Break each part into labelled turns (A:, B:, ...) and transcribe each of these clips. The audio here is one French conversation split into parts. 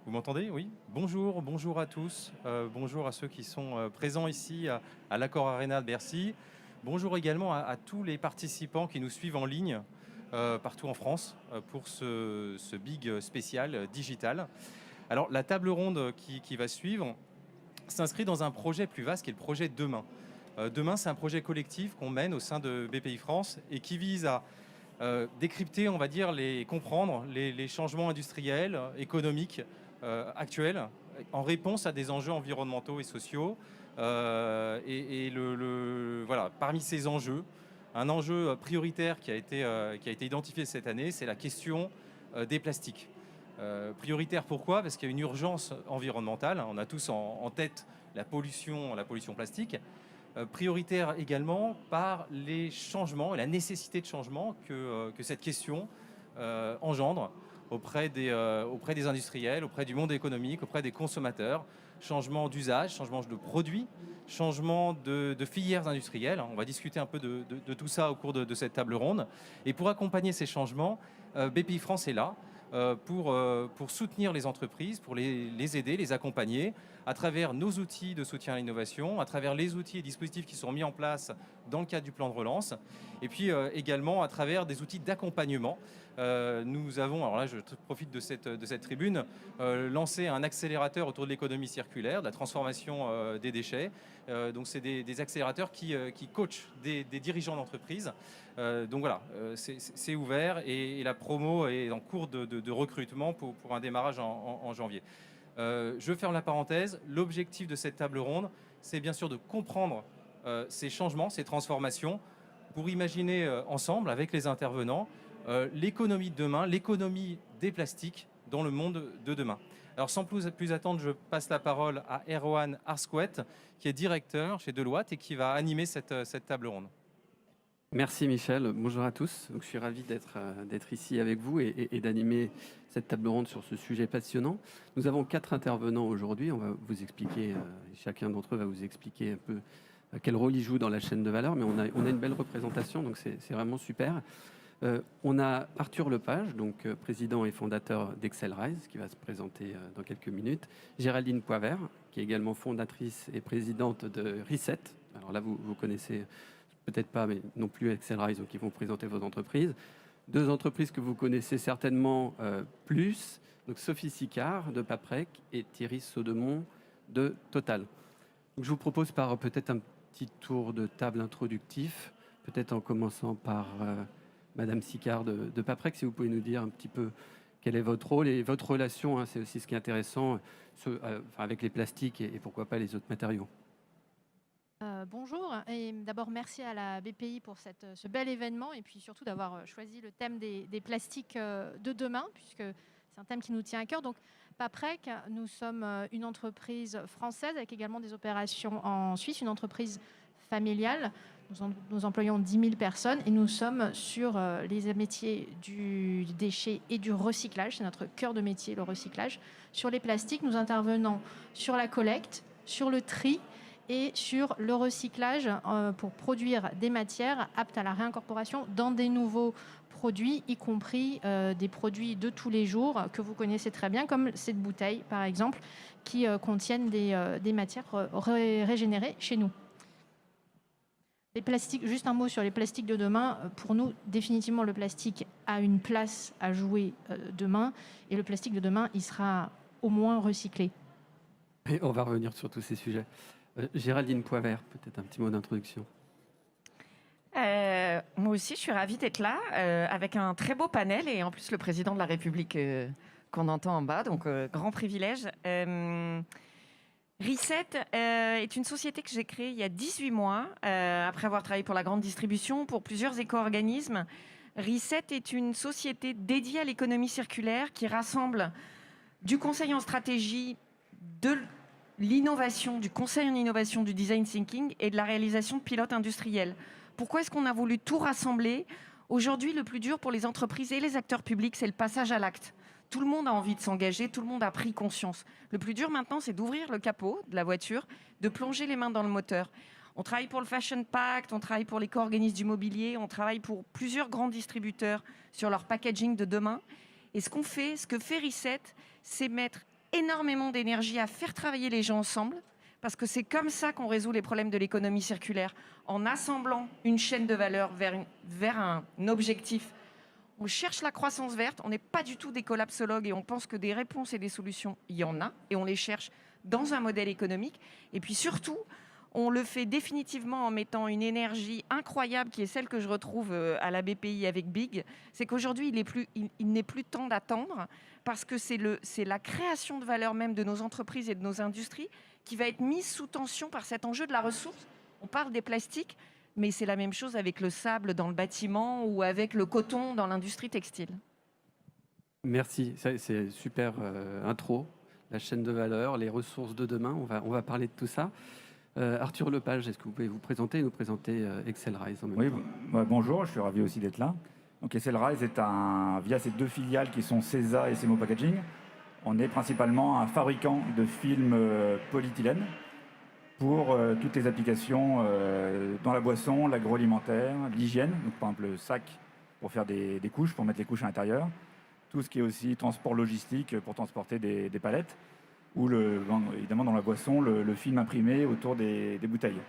A: Vous m'entendez? Oui. Bonjour, bonjour à tous. Bonjour à ceux qui sont présents ici à l'Accor Arena de Bercy. Bonjour également à tous les participants qui nous suivent en ligne partout en France pour ce big spécial digital. Alors, la table ronde qui va suivre s'inscrit dans un projet plus vaste qui est le projet Demain. Demain, c'est un projet collectif qu'on mène au sein de BPI France et qui vise à décrypter, on va dire, comprendre les changements industriels, économiques actuels en réponse à des enjeux environnementaux et sociaux. Voilà, parmi ces enjeux, un enjeu prioritaire qui a été identifié cette année, c'est la question des plastiques. Prioritaire pourquoi? Parce qu'il y a une urgence environnementale. On a tous en tête la pollution plastique. Prioritaire également par les changements et la nécessité de changement que cette question engendre auprès des industriels, auprès du monde économique, auprès des consommateurs. Changement d'usage, changement de produits, changement de filières industrielles. On va discuter un peu de tout ça au cours de cette table ronde. Et pour accompagner ces changements, BPI France est là pour soutenir les entreprises, pour les aider, les accompagner à travers nos outils de soutien à l'innovation, à travers les outils et dispositifs qui sont mis en place dans le cadre du plan de relance, et puis également à travers des outils d'accompagnement. Nous avons, alors là je profite de cette tribune, lancé un accélérateur autour de l'économie circulaire, de la transformation des déchets. Donc c'est des accélérateurs qui coachent des dirigeants d'entreprise. Donc voilà, c'est ouvert et la promo est en cours de recrutement pour un démarrage en janvier. Je ferme la parenthèse. L'objectif de cette table ronde, c'est bien sûr de comprendre ces changements, ces transformations, pour imaginer ensemble, avec les intervenants, l'économie de demain, l'économie des plastiques dans le monde de demain. Alors sans plus attendre, je passe la parole à Erwan Arsquet, qui est directeur chez Deloitte et qui va animer cette table ronde.
B: Merci Michel, bonjour à tous. Donc, je suis ravi d'être ici avec vous et d'animer cette table ronde sur ce sujet passionnant. Nous avons 4 intervenants aujourd'hui, on va vous expliquer, chacun d'entre eux va vous expliquer un peu quel rôle ils jouent dans la chaîne de valeur, mais on a une belle représentation, donc c'est vraiment super. On a Arthur Lepage, donc président et fondateur d'Excelrise, qui va se présenter dans quelques minutes. Géraldine Poivert, qui est également fondatrice et présidente de Reset. Alors là, vous connaissez peut-être pas, mais non plus Excelrise, donc ils vont présenter vos entreprises. 2 entreprises que vous connaissez certainement plus, donc Sophie Sicard de Paprec et Thierry Saudemont de Total. Donc je vous propose par peut-être un petit tour de table introductif, peut-être en commençant par Madame Sicard de Paprec, si vous pouvez nous dire un petit peu quel est votre rôle et votre relation, hein, c'est aussi ce qui est intéressant, avec les plastiques et pourquoi pas les autres matériaux.
C: Bonjour et d'abord merci à la BPI pour ce bel événement et puis surtout d'avoir choisi le thème des plastiques de demain puisque c'est un thème qui nous tient à cœur. Donc Paprec, nous sommes une entreprise française avec également des opérations en Suisse, une entreprise familiale. Nous employons 10 000 personnes et nous sommes sur les métiers du déchet et du recyclage. C'est notre cœur de métier, le recyclage. Sur les plastiques, nous intervenons sur la collecte, sur le tri et sur le recyclage pour produire des matières aptes à la réincorporation dans des nouveaux produits, y compris des produits de tous les jours que vous connaissez très bien, comme cette bouteille, par exemple, qui contiennent des matières régénérées chez nous. Les plastiques, juste un mot sur les plastiques de demain. Pour nous, définitivement, le plastique a une place à jouer demain. Et le plastique de demain, il sera au moins recyclé.
B: Et on va revenir sur tous ces sujets. Géraldine Poivert, peut-être un petit mot d'introduction.
D: Moi aussi, je suis ravie d'être là avec un très beau panel et en plus le président de la République qu'on entend en bas, donc grand privilège. Reset est une société que j'ai créée il y a 18 mois, après avoir travaillé pour la grande distribution, pour plusieurs éco-organismes. Reset est une société dédiée à l'économie circulaire qui rassemble du conseil en stratégie, de l'innovation, du conseil en innovation, du design thinking et de la réalisation de pilotes industriels. Pourquoi est-ce qu'on a voulu tout rassembler? Aujourd'hui, le plus dur pour les entreprises et les acteurs publics, c'est le passage à l'acte. Tout le monde a envie de s'engager, tout le monde a pris conscience. Le plus dur maintenant, c'est d'ouvrir le capot de la voiture, de plonger les mains dans le moteur. On travaille pour le Fashion Pact, on travaille pour l'éco-organisme du mobilier, on travaille pour plusieurs grands distributeurs sur leur packaging de demain. Et ce que fait Reset, c'est mettre énormément d'énergie à faire travailler les gens ensemble, parce que c'est comme ça qu'on résout les problèmes de l'économie circulaire, en assemblant une chaîne de valeur vers un objectif. On cherche la croissance verte, on n'est pas du tout des collapsologues et on pense que des réponses et des solutions, il y en a, et on les cherche dans un modèle économique. Et puis surtout, on le fait définitivement en mettant une énergie incroyable qui est celle que je retrouve à la BPI avec Big. C'est qu'aujourd'hui, il n'est plus temps d'attendre parce que c'est la création de valeur même de nos entreprises et de nos industries qui va être mise sous tension par cet enjeu de la ressource. On parle des plastiques, mais c'est la même chose avec le sable dans le bâtiment ou avec le coton dans l'industrie textile.
B: Merci, c'est super intro. La chaîne de valeur, les ressources de demain, on va parler de tout ça. Arthur Lepage, est-ce que vous pouvez vous présenter et nous présenter Excelrise en même temps?
E: Bonjour, je suis ravi aussi d'être là. Donc Excelrise est via ses 2 filiales qui sont CESA et Semo Packaging, on est principalement un fabricant de films polyéthylène pour toutes les applications dans la boisson, l'agroalimentaire, l'hygiène, donc par exemple le sac pour faire des couches, pour mettre les couches à l'intérieur, tout ce qui est aussi transport logistique pour transporter des palettes, ou évidemment dans la boisson, le film imprimé autour des bouteilles.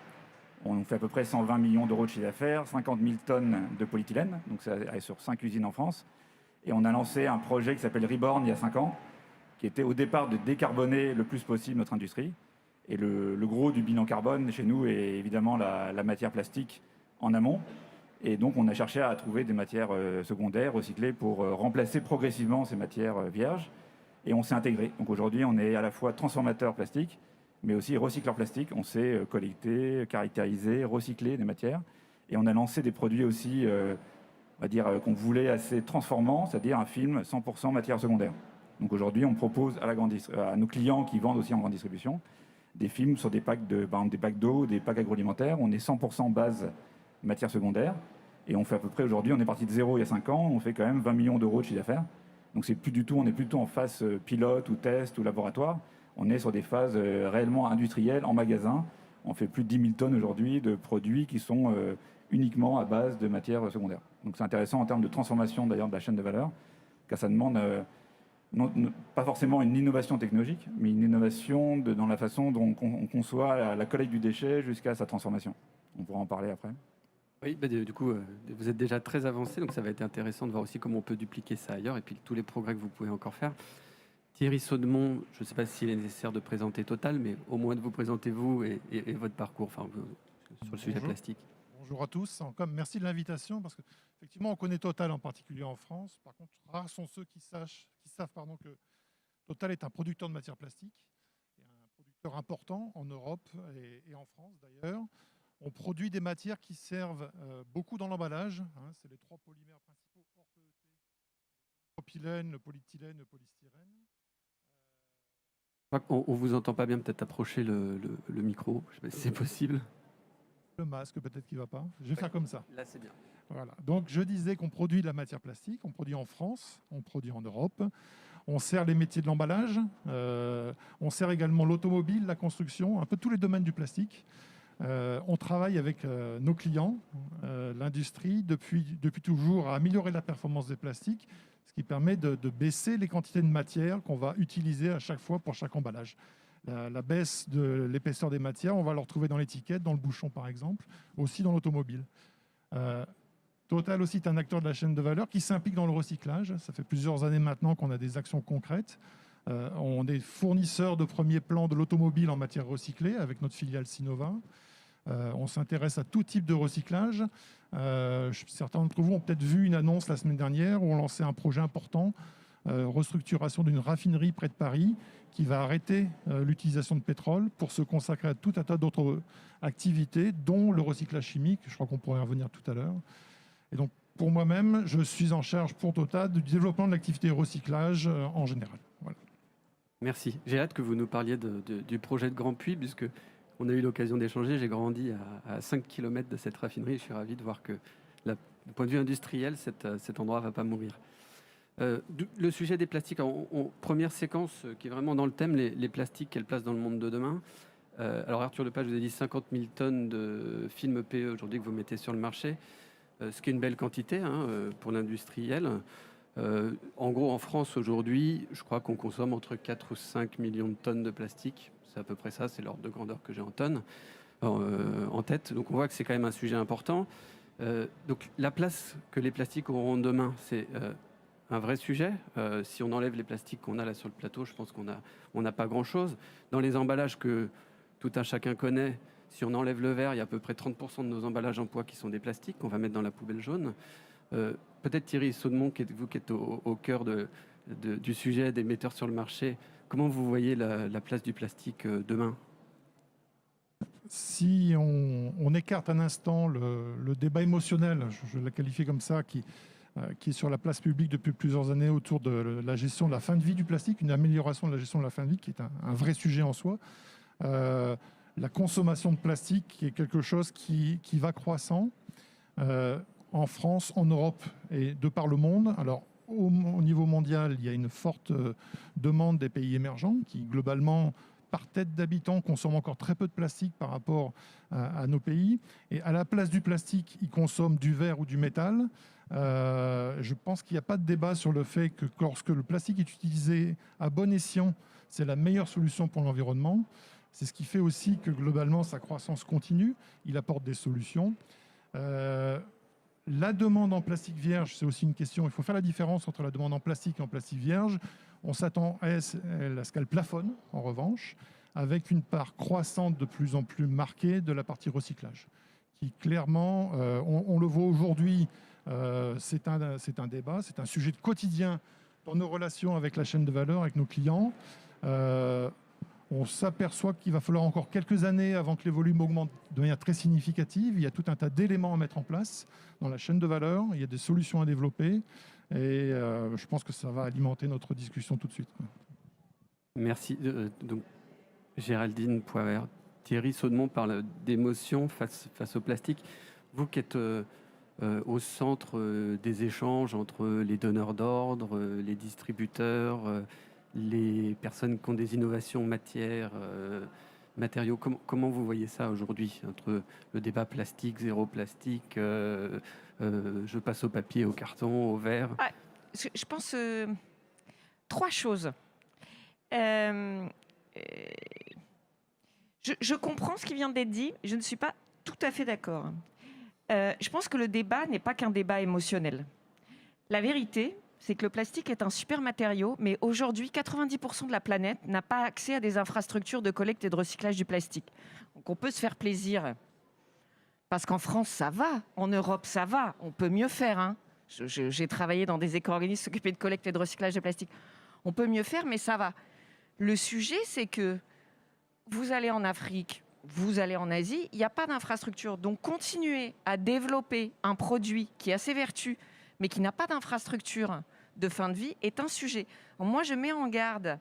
E: On fait à peu près 120 millions d'euros de chiffre d'affaires, 50 000 tonnes de polyéthylène, donc ça est sur 5 usines en France. Et on a lancé un projet qui s'appelle Reborn il y a 5 ans, qui était au départ de décarboner le plus possible notre industrie. Et le gros du bilan carbone chez nous est évidemment la matière plastique en amont. Et donc on a cherché à trouver des matières secondaires recyclées pour remplacer progressivement ces matières vierges. Et on s'est intégré. Donc aujourd'hui, on est à la fois transformateur plastique, mais aussi recycleur plastique. On sait collecter, caractériser, recycler des matières. Et on a lancé des produits aussi, on va dire, qu'on voulait assez transformants, c'est-à-dire un film 100% matière secondaire. Donc aujourd'hui, on propose à nos clients qui vendent aussi en grande distribution des films sur des packs d'eau, des packs agroalimentaires. On est 100% base matière secondaire. Et on fait à peu près aujourd'hui, on est parti de 0 il y a 5 ans, on fait quand même 20 millions d'euros de chiffre d'affaires. Donc on est plutôt en phase pilote ou test ou laboratoire. On est sur des phases réellement industrielles, en magasin. On fait plus de 10 000 tonnes aujourd'hui de produits qui sont uniquement à base de matières secondaires. Donc c'est intéressant en termes de transformation d'ailleurs de la chaîne de valeur, car ça demande pas forcément une innovation technologique, mais une innovation dans la façon dont on conçoit la collecte du déchet jusqu'à sa transformation. On pourra en parler après.
B: Oui, du coup, vous êtes déjà très avancé, donc ça va être intéressant de voir aussi comment on peut dupliquer ça ailleurs et puis tous les progrès que vous pouvez encore faire. Thierry Saudemont, je ne sais pas s'il est nécessaire de présenter Total, mais au moins de vous présenter vous et votre parcours sur le sujet plastique.
F: Bonjour à tous. Merci de l'invitation, parce qu'effectivement, on connaît Total en particulier en France. Par contre, rares sont ceux qui savent que Total est un producteur de matières plastiques, et un producteur important en Europe et en France d'ailleurs. On produit des matières qui servent beaucoup dans l'emballage. C'est les 3 polymères principaux hors PET, le propylène, le polyéthylène, le polystyrène.
B: On ne vous entend pas bien, peut-être approcher le micro, je ne sais pas si c'est possible.
F: Le masque, peut-être qu'il ne va pas. Je vais faire comme ça.
B: Là, c'est bien.
F: Voilà. Donc, je disais qu'on produit de la matière plastique, on produit en France, on produit en Europe. On sert les métiers de l'emballage, on sert également l'automobile, la construction, un peu tous les domaines du plastique. On travaille avec nos clients, l'industrie, depuis toujours à améliorer la performance des plastiques, ce qui permet de baisser les quantités de matière qu'on va utiliser à chaque fois pour chaque emballage. La baisse de l'épaisseur des matières, on va le retrouver dans l'étiquette, dans le bouchon par exemple, aussi dans l'automobile. Total aussi est un acteur de la chaîne de valeur qui s'implique dans le recyclage. Ça fait plusieurs années maintenant qu'on a des actions concrètes. On est fournisseur de premier plan de l'automobile en matière recyclée avec notre filiale Sinova. On s'intéresse à tout type de recyclage. Certains d'entre vous ont peut-être vu une annonce la semaine dernière où on lançait un projet important, restructuration d'une raffinerie près de Paris qui va arrêter l'utilisation de pétrole pour se consacrer à tout un tas d'autres activités, dont le recyclage chimique. Je crois qu'on pourrait y revenir tout à l'heure. Et donc, pour moi-même, je suis en charge pour Total du développement de l'activité recyclage en général. Voilà.
B: Merci. J'ai hâte que vous nous parliez du projet de Grand Puy, puisque on a eu l'occasion d'échanger. J'ai grandi à 5 km de cette raffinerie. Je suis ravi de voir que, du point de vue industriel, cet endroit ne va pas mourir. Le sujet des plastiques, première séquence qui est vraiment dans le thème, les plastiques, quelle place dans le monde de demain. Alors Arthur Lepage, vous avez dit 50 000 tonnes de films PE aujourd'hui que vous mettez sur le marché, ce qui est une belle quantité pour l'industriel. En gros, en France, aujourd'hui, je crois qu'on consomme entre 4 ou 5 millions de tonnes de plastique. C'est à peu près ça, c'est l'ordre de grandeur que j'ai en tonnes, en tête. Donc on voit que c'est quand même un sujet important. Donc la place que les plastiques auront demain, c'est un vrai sujet. Si on enlève les plastiques qu'on a là sur le plateau, je pense qu'on n'a pas grand-chose. Dans les emballages que tout un chacun connaît, si on enlève le verre, il y a à peu près 30% de nos emballages en poids qui sont des plastiques qu'on va mettre dans la poubelle jaune. Peut-être Thierry Saudemont, vous qui êtes au cœur du sujet des metteurs sur le marché, comment vous voyez la place du plastique demain ?
F: Si on écarte un instant le débat émotionnel, je le qualifie comme ça, qui est sur la place publique depuis plusieurs années autour de la gestion de la fin de vie du plastique, une amélioration de la gestion de la fin de vie qui est un vrai sujet en soi. La consommation de plastique est quelque chose qui va croissant en France, en Europe et de par le monde. Alors, au niveau mondial, il y a une forte demande des pays émergents qui, globalement, par tête d'habitant, consomment encore très peu de plastique par rapport à nos pays. Et à la place du plastique, ils consomment du verre ou du métal. Je pense qu'il n'y a pas de débat sur le fait que lorsque le plastique est utilisé à bon escient, c'est la meilleure solution pour l'environnement. C'est ce qui fait aussi que globalement, sa croissance continue. Il apporte des solutions. La demande en plastique vierge, c'est aussi une question. Il faut faire la différence entre la demande en plastique et en plastique vierge. On s'attend à ce qu'elle plafonne, en revanche, avec une part croissante de plus en plus marquée de la partie recyclage, qui clairement, on le voit aujourd'hui, c'est un débat, c'est un sujet de quotidien dans nos relations avec la chaîne de valeur, avec nos clients. On s'aperçoit qu'il va falloir encore quelques années avant que les volumes augmentent de manière très significative. Il y a tout un tas d'éléments à mettre en place dans la chaîne de valeur. Il y a des solutions à développer. Et je pense que ça va alimenter notre discussion tout de suite.
B: Merci. Donc, Géraldine Poivert, Thierry Saudemont parle d'émotion face au plastique. Vous qui êtes au centre des échanges entre les donneurs d'ordre, les distributeurs, les personnes qui ont des innovations matériaux, comment vous voyez ça aujourd'hui entre le débat plastique, zéro plastique, je passe au papier, au carton, au verre?
D: Je pense trois choses. Je comprends ce qui vient d'être dit, je ne suis pas tout à fait d'accord. Je pense que le débat n'est pas qu'un débat émotionnel. La vérité, c'est que le plastique est un super matériau, mais aujourd'hui, 90% de la planète n'a pas accès à des infrastructures de collecte et de recyclage du plastique. Donc on peut se faire plaisir, parce qu'en France, ça va, en Europe, ça va, on peut mieux faire. Hein. J'ai travaillé dans des éco-organismes s'occuper de collecte et de recyclage de plastique. On peut mieux faire, mais ça va. Le sujet, c'est que vous allez en Afrique, vous allez en Asie, il n'y a pas d'infrastructure. Donc continuer à développer un produit qui a ses vertus, mais qui n'a pas d'infrastructure de fin de vie, est un sujet. Moi, je mets en garde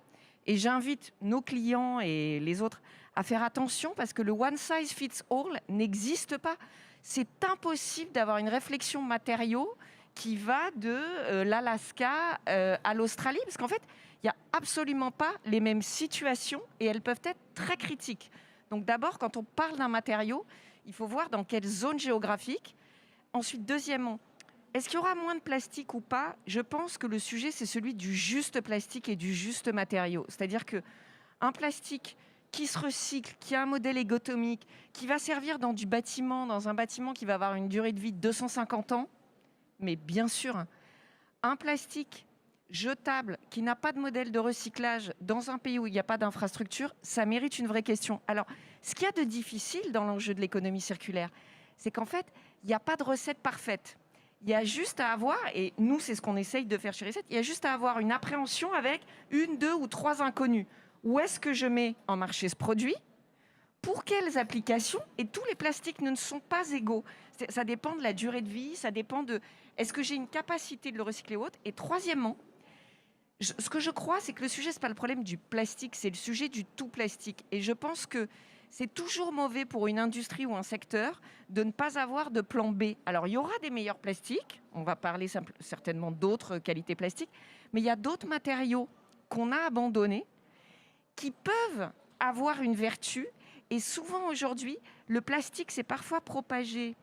D: et j'invite nos clients et les autres à faire attention parce que le one size fits all n'existe pas. C'est impossible d'avoir une réflexion matériaux qui va de l'Alaska à l'Australie, parce qu'en fait, il n'y a absolument pas les mêmes situations et elles peuvent être très critiques. Donc d'abord, quand on parle d'un matériau, il faut voir dans quelle zone géographique. Ensuite, deuxièmement, est-ce qu'il y aura moins de plastique ou pas? Je pense que le sujet, c'est celui du juste plastique et du juste matériau. C'est-à-dire qu'un plastique qui se recycle, qui a un modèle égotomique, qui va servir dans un bâtiment qui va avoir une durée de vie de 250 ans, mais bien sûr, un plastique jetable qui n'a pas de modèle de recyclage dans un pays où il n'y a pas d'infrastructure, ça mérite une vraie question. Alors, ce qu'il y a de difficile dans l'enjeu de l'économie circulaire, c'est qu'en fait, il n'y a pas de recette parfaite. Il y a juste à avoir, et nous, c'est ce qu'on essaye de faire chez Reset, il y a juste à avoir une appréhension avec une, deux ou trois inconnus. Où est-ce que je mets en marché ce produit? Pour quelles applications? Et tous les plastiques ne sont pas égaux. Ça dépend de la durée de vie, ça dépend de... Est-ce que j'ai une capacité de le recycler ou autre? Et troisièmement, ce que je crois, c'est que le sujet, ce n'est pas le problème du plastique, c'est le sujet du tout plastique. Et je pense que c'est toujours mauvais pour une industrie ou un secteur de ne pas avoir de plan B. Alors, il y aura des meilleurs plastiques, on va parler certainement d'autres qualités plastiques, mais il y a d'autres matériaux qu'on a abandonnés qui peuvent avoir une vertu. Et souvent, aujourd'hui, le plastique s'est parfois propagé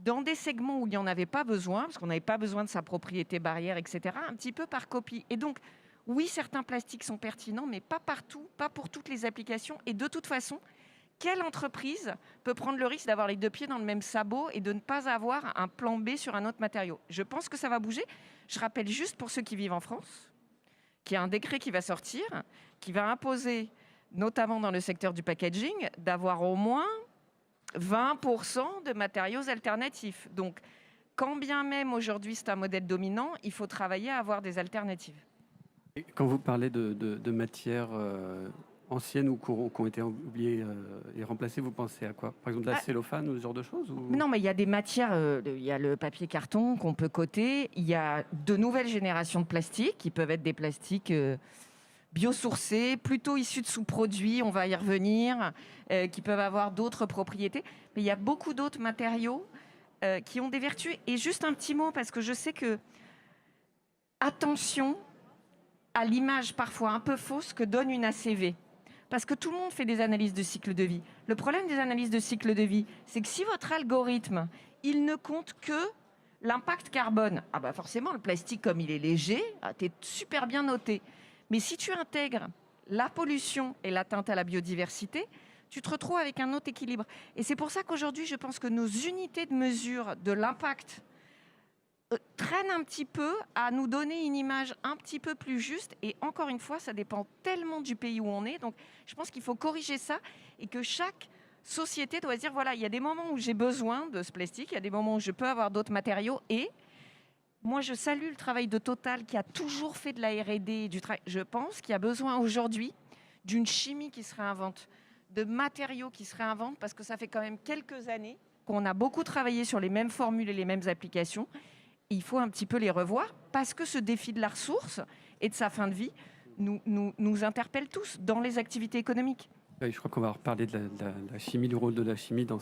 D: dans des segments où il n'y en avait pas besoin, parce qu'on n'avait pas besoin de sa propriété barrière, etc., un petit peu par copie. Et donc, oui, certains plastiques sont pertinents, mais pas partout, pas pour toutes les applications. Et de toute façon, quelle entreprise peut prendre le risque d'avoir les deux pieds dans le même sabot et de ne pas avoir un plan B sur un autre matériau? Je pense que ça va bouger. Je rappelle juste pour ceux qui vivent en France, qu'il y a un décret qui va sortir, qui va imposer, notamment dans le secteur du packaging, d'avoir au moins 20% de matériaux alternatifs. Donc, quand bien même aujourd'hui c'est un modèle dominant, il faut travailler à avoir des alternatives.
B: Et quand vous parlez de matières anciennes ou qui ont été oubliées et remplacées, vous pensez à quoi? Par exemple, de la cellophane ou ce genre de choses ou...
D: Non, mais il y a des matières, il y a le papier carton qu'on peut coter, il y a de nouvelles générations de plastiques qui peuvent être des plastiques biosourcés, plutôt issus de sous-produits, on va y revenir, qui peuvent avoir d'autres propriétés. Mais il y a beaucoup d'autres matériaux qui ont des vertus. Et juste un petit mot, parce que je sais que, attention à l'image parfois un peu fausse que donne une ACV. Parce que tout le monde fait des analyses de cycle de vie. Le problème des analyses de cycle de vie, c'est que si votre algorithme, il ne compte que l'impact carbone, ah bah forcément, le plastique, comme il est léger, t'es super bien noté. Mais si tu intègres la pollution et l'atteinte à la biodiversité, tu te retrouves avec un autre équilibre. Et c'est pour ça qu'aujourd'hui, je pense que nos unités de mesure de l'impact traînent un petit peu à nous donner une image un petit peu plus juste. Et encore une fois, ça dépend tellement du pays où on est. Donc, je pense qu'il faut corriger ça et que chaque société doit se dire, voilà, il y a des moments où j'ai besoin de ce plastique, il y a des moments où je peux avoir d'autres matériaux. Et moi, je salue le travail de Total qui a toujours fait de la R&D. Je pense qu'il y a besoin aujourd'hui d'une chimie qui se réinvente, de matériaux qui se réinventent, parce que ça fait quand même quelques années qu'on a beaucoup travaillé sur les mêmes formules et les mêmes applications. Il faut un petit peu les revoir, parce que ce défi de la ressource et de sa fin de vie nous interpelle tous dans les activités économiques.
B: Oui, je crois qu'on va reparler de la chimie, du rôle de la chimie dans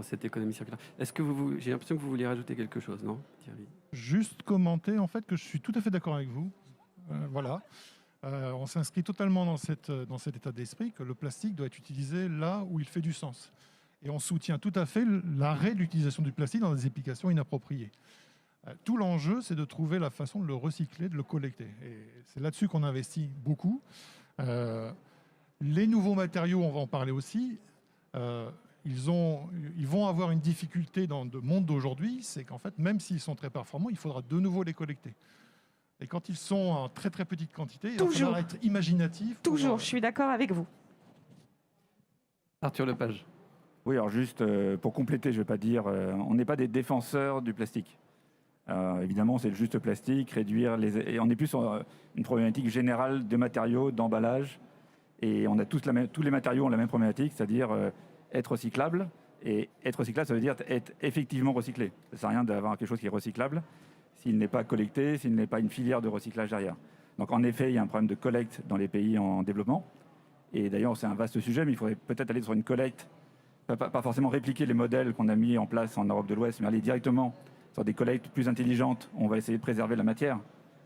B: cette économie circulaire. Est-ce que j'ai l'impression que vous vouliez rajouter quelque chose, non, Thierry?
F: Juste commenter en fait que je suis tout à fait d'accord avec vous. Voilà. On s'inscrit totalement dans cet état d'esprit que le plastique doit être utilisé là où il fait du sens. Et on soutient tout à fait l'arrêt de l'utilisation du plastique dans des applications inappropriées. Tout l'enjeu, c'est de trouver la façon de le recycler, de le collecter. Et c'est là-dessus qu'on investit beaucoup. Les nouveaux matériaux, on va en parler aussi, ils vont avoir une difficulté dans le monde d'aujourd'hui, c'est qu'en fait, même s'ils sont très performants, il faudra de nouveau les collecter. Et quand ils sont en très très petite quantité, il va falloir être imaginatif.
D: Toujours, je suis d'accord avec vous.
B: Arthur Lepage.
E: Oui, alors juste pour compléter, je ne vais pas dire, on n'est pas des défenseur du plastique. Évidemment, c'est le juste plastique, réduire les... Et on est plus sur une problématique générale de matériaux, d'emballage. Et on a tous les matériaux ont la même problématique, c'est-à-dire être recyclable. Et être recyclable, ça veut dire être effectivement recyclé. Ça ne sert à rien d'avoir quelque chose qui est recyclable s'il n'est pas collecté, s'il n'est pas une filière de recyclage derrière. Donc en effet, il y a un problème de collecte dans les pays en développement. Et d'ailleurs, c'est un vaste sujet, mais il faudrait peut-être aller sur une collecte, pas forcément répliquer les modèles qu'on a mis en place en Europe de l'Ouest, mais aller directement sur des collectes plus intelligentes. On va essayer de préserver la matière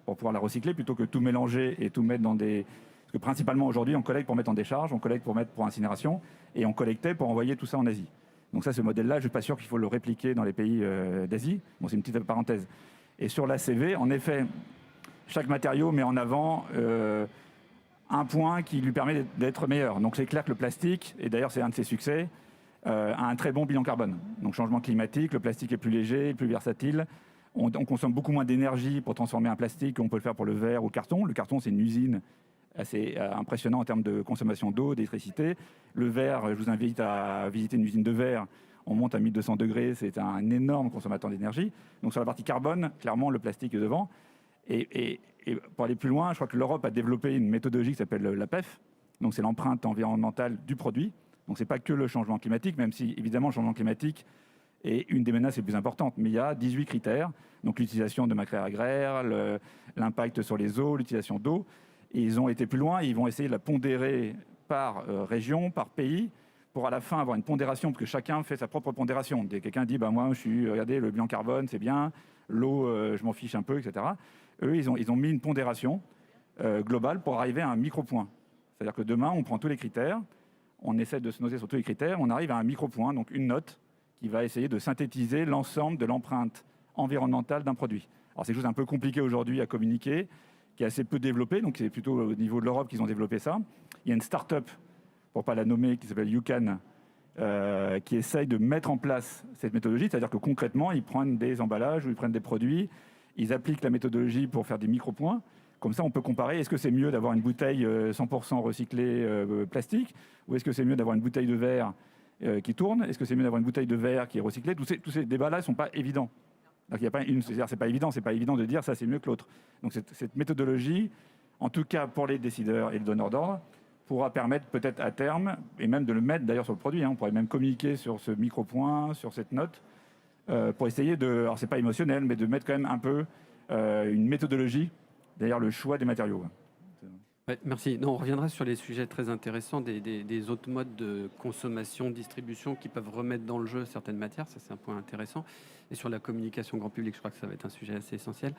E: pour pouvoir la recycler plutôt que tout mélanger et tout mettre dans des... Parce que principalement aujourd'hui, on collecte pour mettre en décharge, on collecte pour mettre pour incinération, et on collectait pour envoyer tout ça en Asie. Donc ça, ce modèle-là, je ne suis pas sûr qu'il faut le répliquer dans les pays d'Asie. Bon, c'est une petite parenthèse. Et sur l'ACV, en effet, chaque matériau met en avant un point qui lui permet d'être meilleur. Donc c'est clair que le plastique, et d'ailleurs c'est un de ses succès, a un très bon bilan carbone. Donc changement climatique, le plastique est plus léger, plus versatile. On consomme beaucoup moins d'énergie pour transformer un plastique qu'on peut le faire pour le verre ou le carton. Le carton, c'est une usine assez impressionnante en termes de consommation d'eau, d'électricité. Le verre, je vous invite à visiter une usine de verre. On monte à 1200 degrés, c'est un énorme consommateur d'énergie. Donc sur la partie carbone, clairement, le plastique est devant. Et pour aller plus loin, je crois que l'Europe a développé une méthodologie qui s'appelle l'APEF. Donc c'est l'empreinte environnementale du produit. Donc ce n'est pas que le changement climatique, même si évidemment le changement climatique est une des menaces les plus importantes. Mais il y a 18 critères. Donc l'utilisation de matières agraires, l'impact sur les eaux, l'utilisation d'eau. Et ils ont été plus loin, ils vont essayer de la pondérer par région, par pays, pour à la fin avoir une pondération, parce que chacun fait sa propre pondération. Quelqu'un dit, moi, regardez, le bilan carbone, c'est bien, l'eau, je m'en fiche un peu, etc. Eux, ils ont mis une pondération globale pour arriver à un micro-point. C'est-à-dire que demain, on prend tous les critères, on essaie de se noter sur tous les critères, on arrive à un micro-point, donc une note, qui va essayer de synthétiser l'ensemble de l'empreinte environnementale d'un produit. Alors c'est quelque chose un peu compliqué aujourd'hui à communiquer, qui est assez peu développé, donc c'est plutôt au niveau de l'Europe qu'ils ont développé ça. Il y a une start-up, pour ne pas la nommer, qui s'appelle UCAN, qui essaye de mettre en place cette méthodologie, c'est-à-dire que concrètement, ils prennent des emballages ou ils prennent des produits, ils appliquent la méthodologie pour faire des micro-points. Comme ça, on peut comparer, est-ce que c'est mieux d'avoir une bouteille 100% recyclée plastique, ou est-ce que c'est mieux d'avoir une bouteille de verre qui tourne? Est-ce que c'est mieux d'avoir une bouteille de verre qui est recyclée? Tous ces débats-là ne sont pas évidents. Donc, il y a pas c'est pas évident de dire ça c'est mieux que l'autre. Donc cette méthodologie, en tout cas pour les décideurs et les donneurs d'ordre, pourra permettre peut-être à terme, et même de le mettre d'ailleurs sur le produit, on pourrait même communiquer sur ce micro-point, sur cette note, pour essayer de, alors c'est pas émotionnel, mais de mettre quand même un peu une méthodologie derrière le choix des matériaux.
B: Ouais, merci. Non, on reviendra sur les sujets très intéressants des autres modes de consommation, distribution qui peuvent remettre dans le jeu certaines matières. Ça, c'est un point intéressant. Et sur la communication grand public, je crois que ça va être un sujet assez essentiel.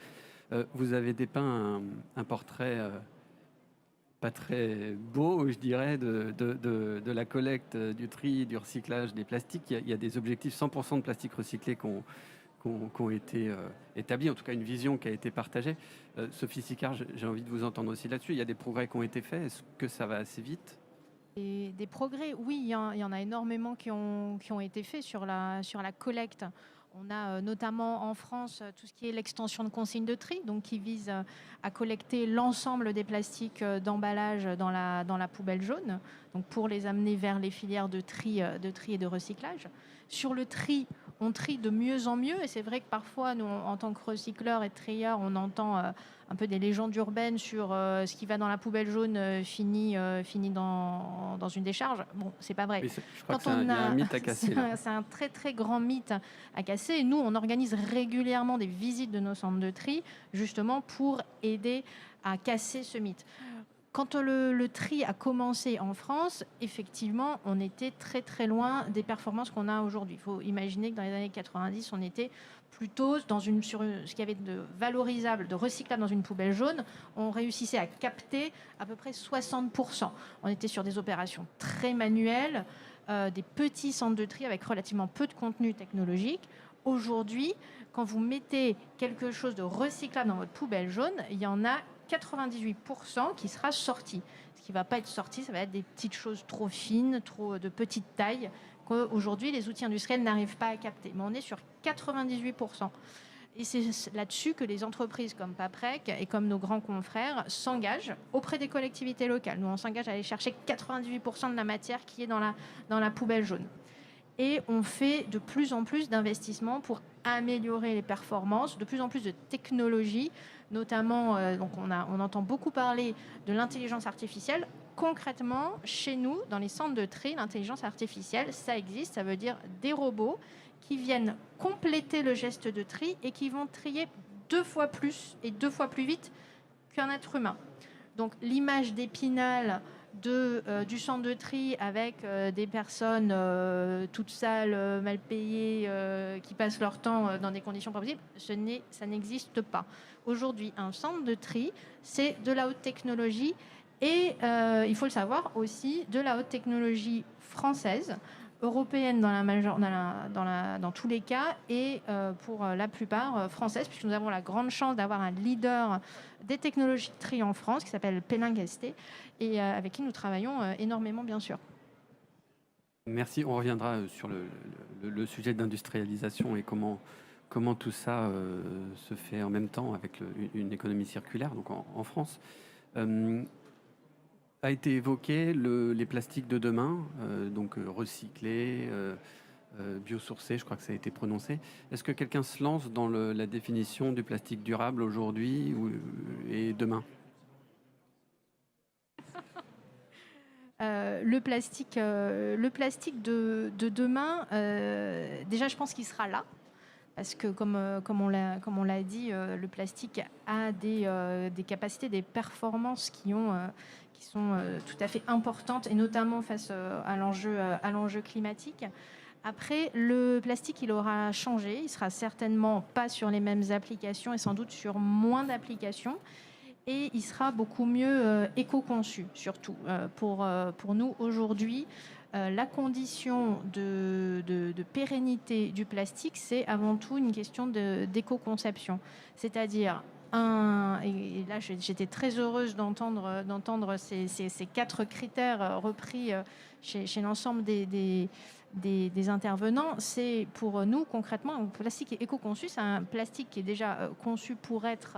B: Vous avez dépeint un portrait pas très beau, je dirais, de la collecte, du tri, du recyclage des plastiques. Il y a des objectifs 100% de plastique recyclé qui ont été établis, en tout cas une vision qui a été partagée. Sophie Sicard, j'ai envie de vous entendre aussi là-dessus. Il y a des progrès qui ont été faits. Est-ce que ça va assez vite?
C: Et des progrès, oui, il y en a énormément qui ont été faits sur la collecte. On a notamment en France tout ce qui est l'extension de consignes de tri, donc qui vise à collecter l'ensemble des plastiques d'emballage dans la poubelle jaune, donc pour les amener vers les filières de tri et de recyclage. Sur le tri, on trie de mieux en mieux, et c'est vrai que parfois, nous, en tant que recycleurs et trieurs, on entend un peu des légendes urbaines sur ce qui va dans la poubelle jaune finit dans une décharge. Bon, c'est pas vrai.
B: Oui, je crois qu'il y a un mythe à casser.
C: C'est un très très grand mythe à casser. Et nous, on organise régulièrement des visites de nos centres de tri, justement pour aider à casser ce mythe. Quand le tri a commencé en France, effectivement, on était très très loin des performances qu'on a aujourd'hui. Il faut imaginer que dans les années 90, on était plutôt sur ce qu'il y avait de valorisable, de recyclable dans une poubelle jaune. On réussissait à capter à peu près 60%. On était sur des opérations très manuelles, des petits centres de tri avec relativement peu de contenu technologique. Aujourd'hui, quand vous mettez quelque chose de recyclable dans votre poubelle jaune, il y en a 98% qui sera sorti. Ce qui ne va pas être sorti, ça va être des petites choses trop fines, trop de petite taille, qu'aujourd'hui les outils industriels n'arrivent pas à capter. Mais on est sur 98%. Et c'est là-dessus que les entreprises comme Paprec et comme nos grands confrères s'engagent auprès des collectivités locales. Nous, on s'engage à aller chercher 98% de la matière qui est dans la poubelle jaune. Et on fait de plus en plus d'investissements pour améliorer les performances, de plus en plus de technologies, notamment, donc on entend beaucoup parler de l'intelligence artificielle. Concrètement, chez nous, dans les centres de tri, l'intelligence artificielle, ça existe, ça veut dire des robots qui viennent compléter le geste de tri et qui vont trier 2 fois plus et 2 fois plus vite qu'un être humain. Donc l'image d'Épinal du centre de tri avec des personnes toutes sales, mal payées, qui passent leur temps dans des conditions pas possibles, ça n'existe pas. Aujourd'hui, un centre de tri, c'est de la haute technologie et, il faut le savoir aussi, de la haute technologie française, européenne dans tous les cas et pour la plupart française, puisque nous avons la grande chance d'avoir un leader des technologies de tri en France qui s'appelle Pelling-ST et avec qui nous travaillons énormément, bien sûr.
B: Merci. On reviendra sur le sujet d'industrialisation et comment tout ça se fait en même temps avec une économie circulaire, donc en France. A été évoqué les plastiques de demain, donc recyclés, biosourcés, je crois que ça a été prononcé. Est-ce que quelqu'un se lance dans la définition du plastique durable aujourd'hui et demain?
C: Le plastique de demain, déjà je pense qu'il sera là. Parce que comme on l'a dit, le plastique a des capacités, des performances qui sont tout à fait importantes, et notamment face à l'enjeu climatique. Après, le plastique, il aura changé. Il ne sera certainement pas sur les mêmes applications et sans doute sur moins d'applications. Et il sera beaucoup mieux éco-conçu, surtout. Pour nous, aujourd'hui, la condition de pérennité du plastique, c'est avant tout une question d'éco-conception. C'est-à-dire, et là j'étais très heureuse d'entendre ces 4 critères repris chez l'ensemble des intervenants. C'est pour nous concrètement, un plastique éco-conçu, c'est un plastique qui est déjà conçu pour être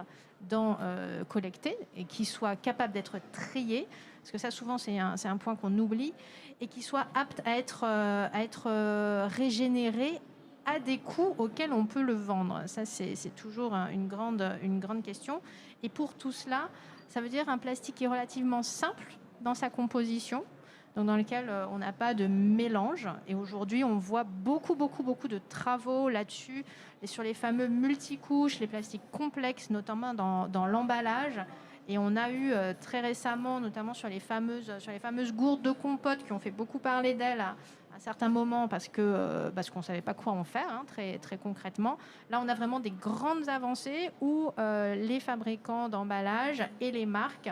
C: collecté et qui soit capable d'être trié, parce que ça souvent c'est un point qu'on oublie, et qui soit apte à être régénéré à des coûts auxquels on peut le vendre. Ça, c'est toujours une grande question. Et pour tout cela, ça veut dire un plastique qui est relativement simple dans sa composition, donc dans lequel on n'a pas de mélange. Et aujourd'hui, on voit beaucoup de travaux là-dessus, et sur les fameux multicouches, les plastiques complexes, notamment dans l'emballage. Et on a eu très récemment, notamment sur les fameuses gourdes de compote qui ont fait beaucoup parler d'elles à un certain moment parce qu'on ne savait pas quoi en faire, très concrètement. Là, on a vraiment des grandes avancées où les fabricants d'emballage et les marques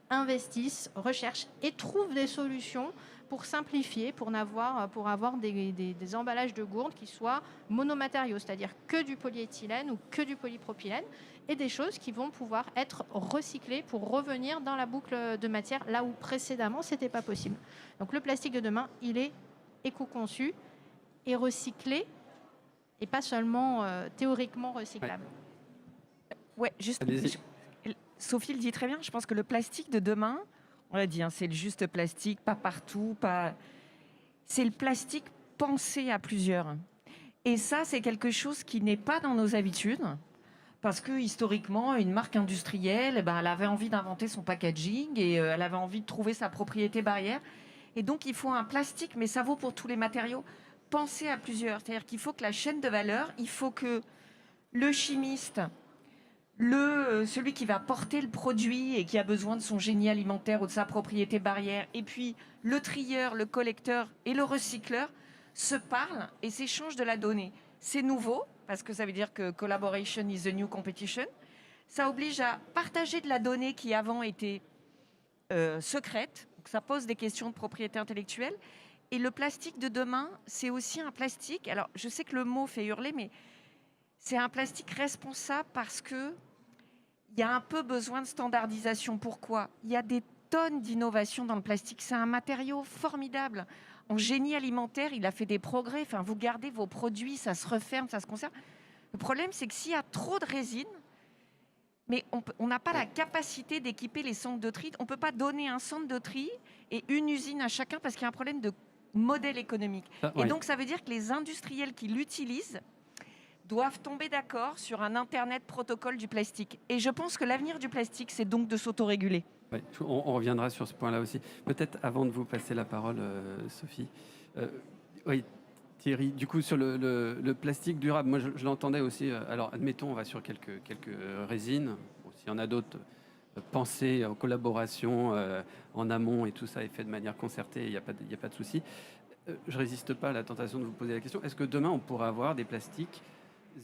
C: investissent, recherchent et trouvent des solutions pour simplifier, pour avoir des emballages de gourdes qui soient monomatériaux, c'est-à-dire que du polyéthylène ou que du polypropylène, et des choses qui vont pouvoir être recyclées pour revenir dans la boucle de matière, là où précédemment, ce n'était pas possible. Donc le plastique de demain, il est éco-conçu et recyclé, et pas seulement théoriquement recyclable.
D: Ouais, juste. Sophie le dit très bien, je pense que le plastique de demain, on l'a dit, c'est le juste plastique, pas partout, c'est le plastique pensé à plusieurs. Et ça, c'est quelque chose qui n'est pas dans nos habitudes, parce que historiquement, une marque industrielle, elle avait envie d'inventer son packaging et elle avait envie de trouver sa propriété barrière. Et donc, il faut un plastique, mais ça vaut pour tous les matériaux, pensé à plusieurs. C'est-à-dire qu'il faut que la chaîne de valeur, il faut que le chimiste, celui qui va porter le produit et qui a besoin de son génie alimentaire ou de sa propriété barrière, et puis le trieur, le collecteur et le recycleur se parlent et s'échangent de la donnée. C'est nouveau, parce que ça veut dire que collaboration is the new competition. Ça oblige à partager de la donnée qui avant était secrète. Donc ça pose des questions de propriété intellectuelle. Et le plastique de demain, c'est aussi un plastique. Alors, je sais que le mot fait hurler, mais c'est un plastique responsable parce que il y a un peu besoin de standardisation. Pourquoi ? Il y a des tonnes d'innovation dans le plastique. C'est un matériau formidable. En génie alimentaire, il a fait des progrès. Enfin, vous gardez vos produits, ça se referme, ça se conserve. Le problème, c'est que s'il y a trop de résine, mais on n'a pas la capacité d'équiper les centres de tri. On ne peut pas donner un centre de tri et une usine à chacun parce qu'il y a un problème de modèle économique. Et donc, ça veut dire que les industriels qui l'utilisent doivent tomber d'accord sur un Internet protocole du plastique. Et je pense que l'avenir du plastique, c'est donc de s'autoréguler.
B: Ouais, on reviendra sur ce point-là aussi. Peut-être avant de vous passer la parole, Sophie. Oui, Thierry, du coup, sur le plastique durable, moi je l'entendais aussi. Alors, admettons, on va sur quelques résines. Bon, s'il y en a d'autres, pensées en collaboration, en amont et tout ça est fait de manière concertée, il n'y a pas de souci. Je ne résiste pas à la tentation de vous poser la question. Est-ce que demain, on pourra avoir des plastiques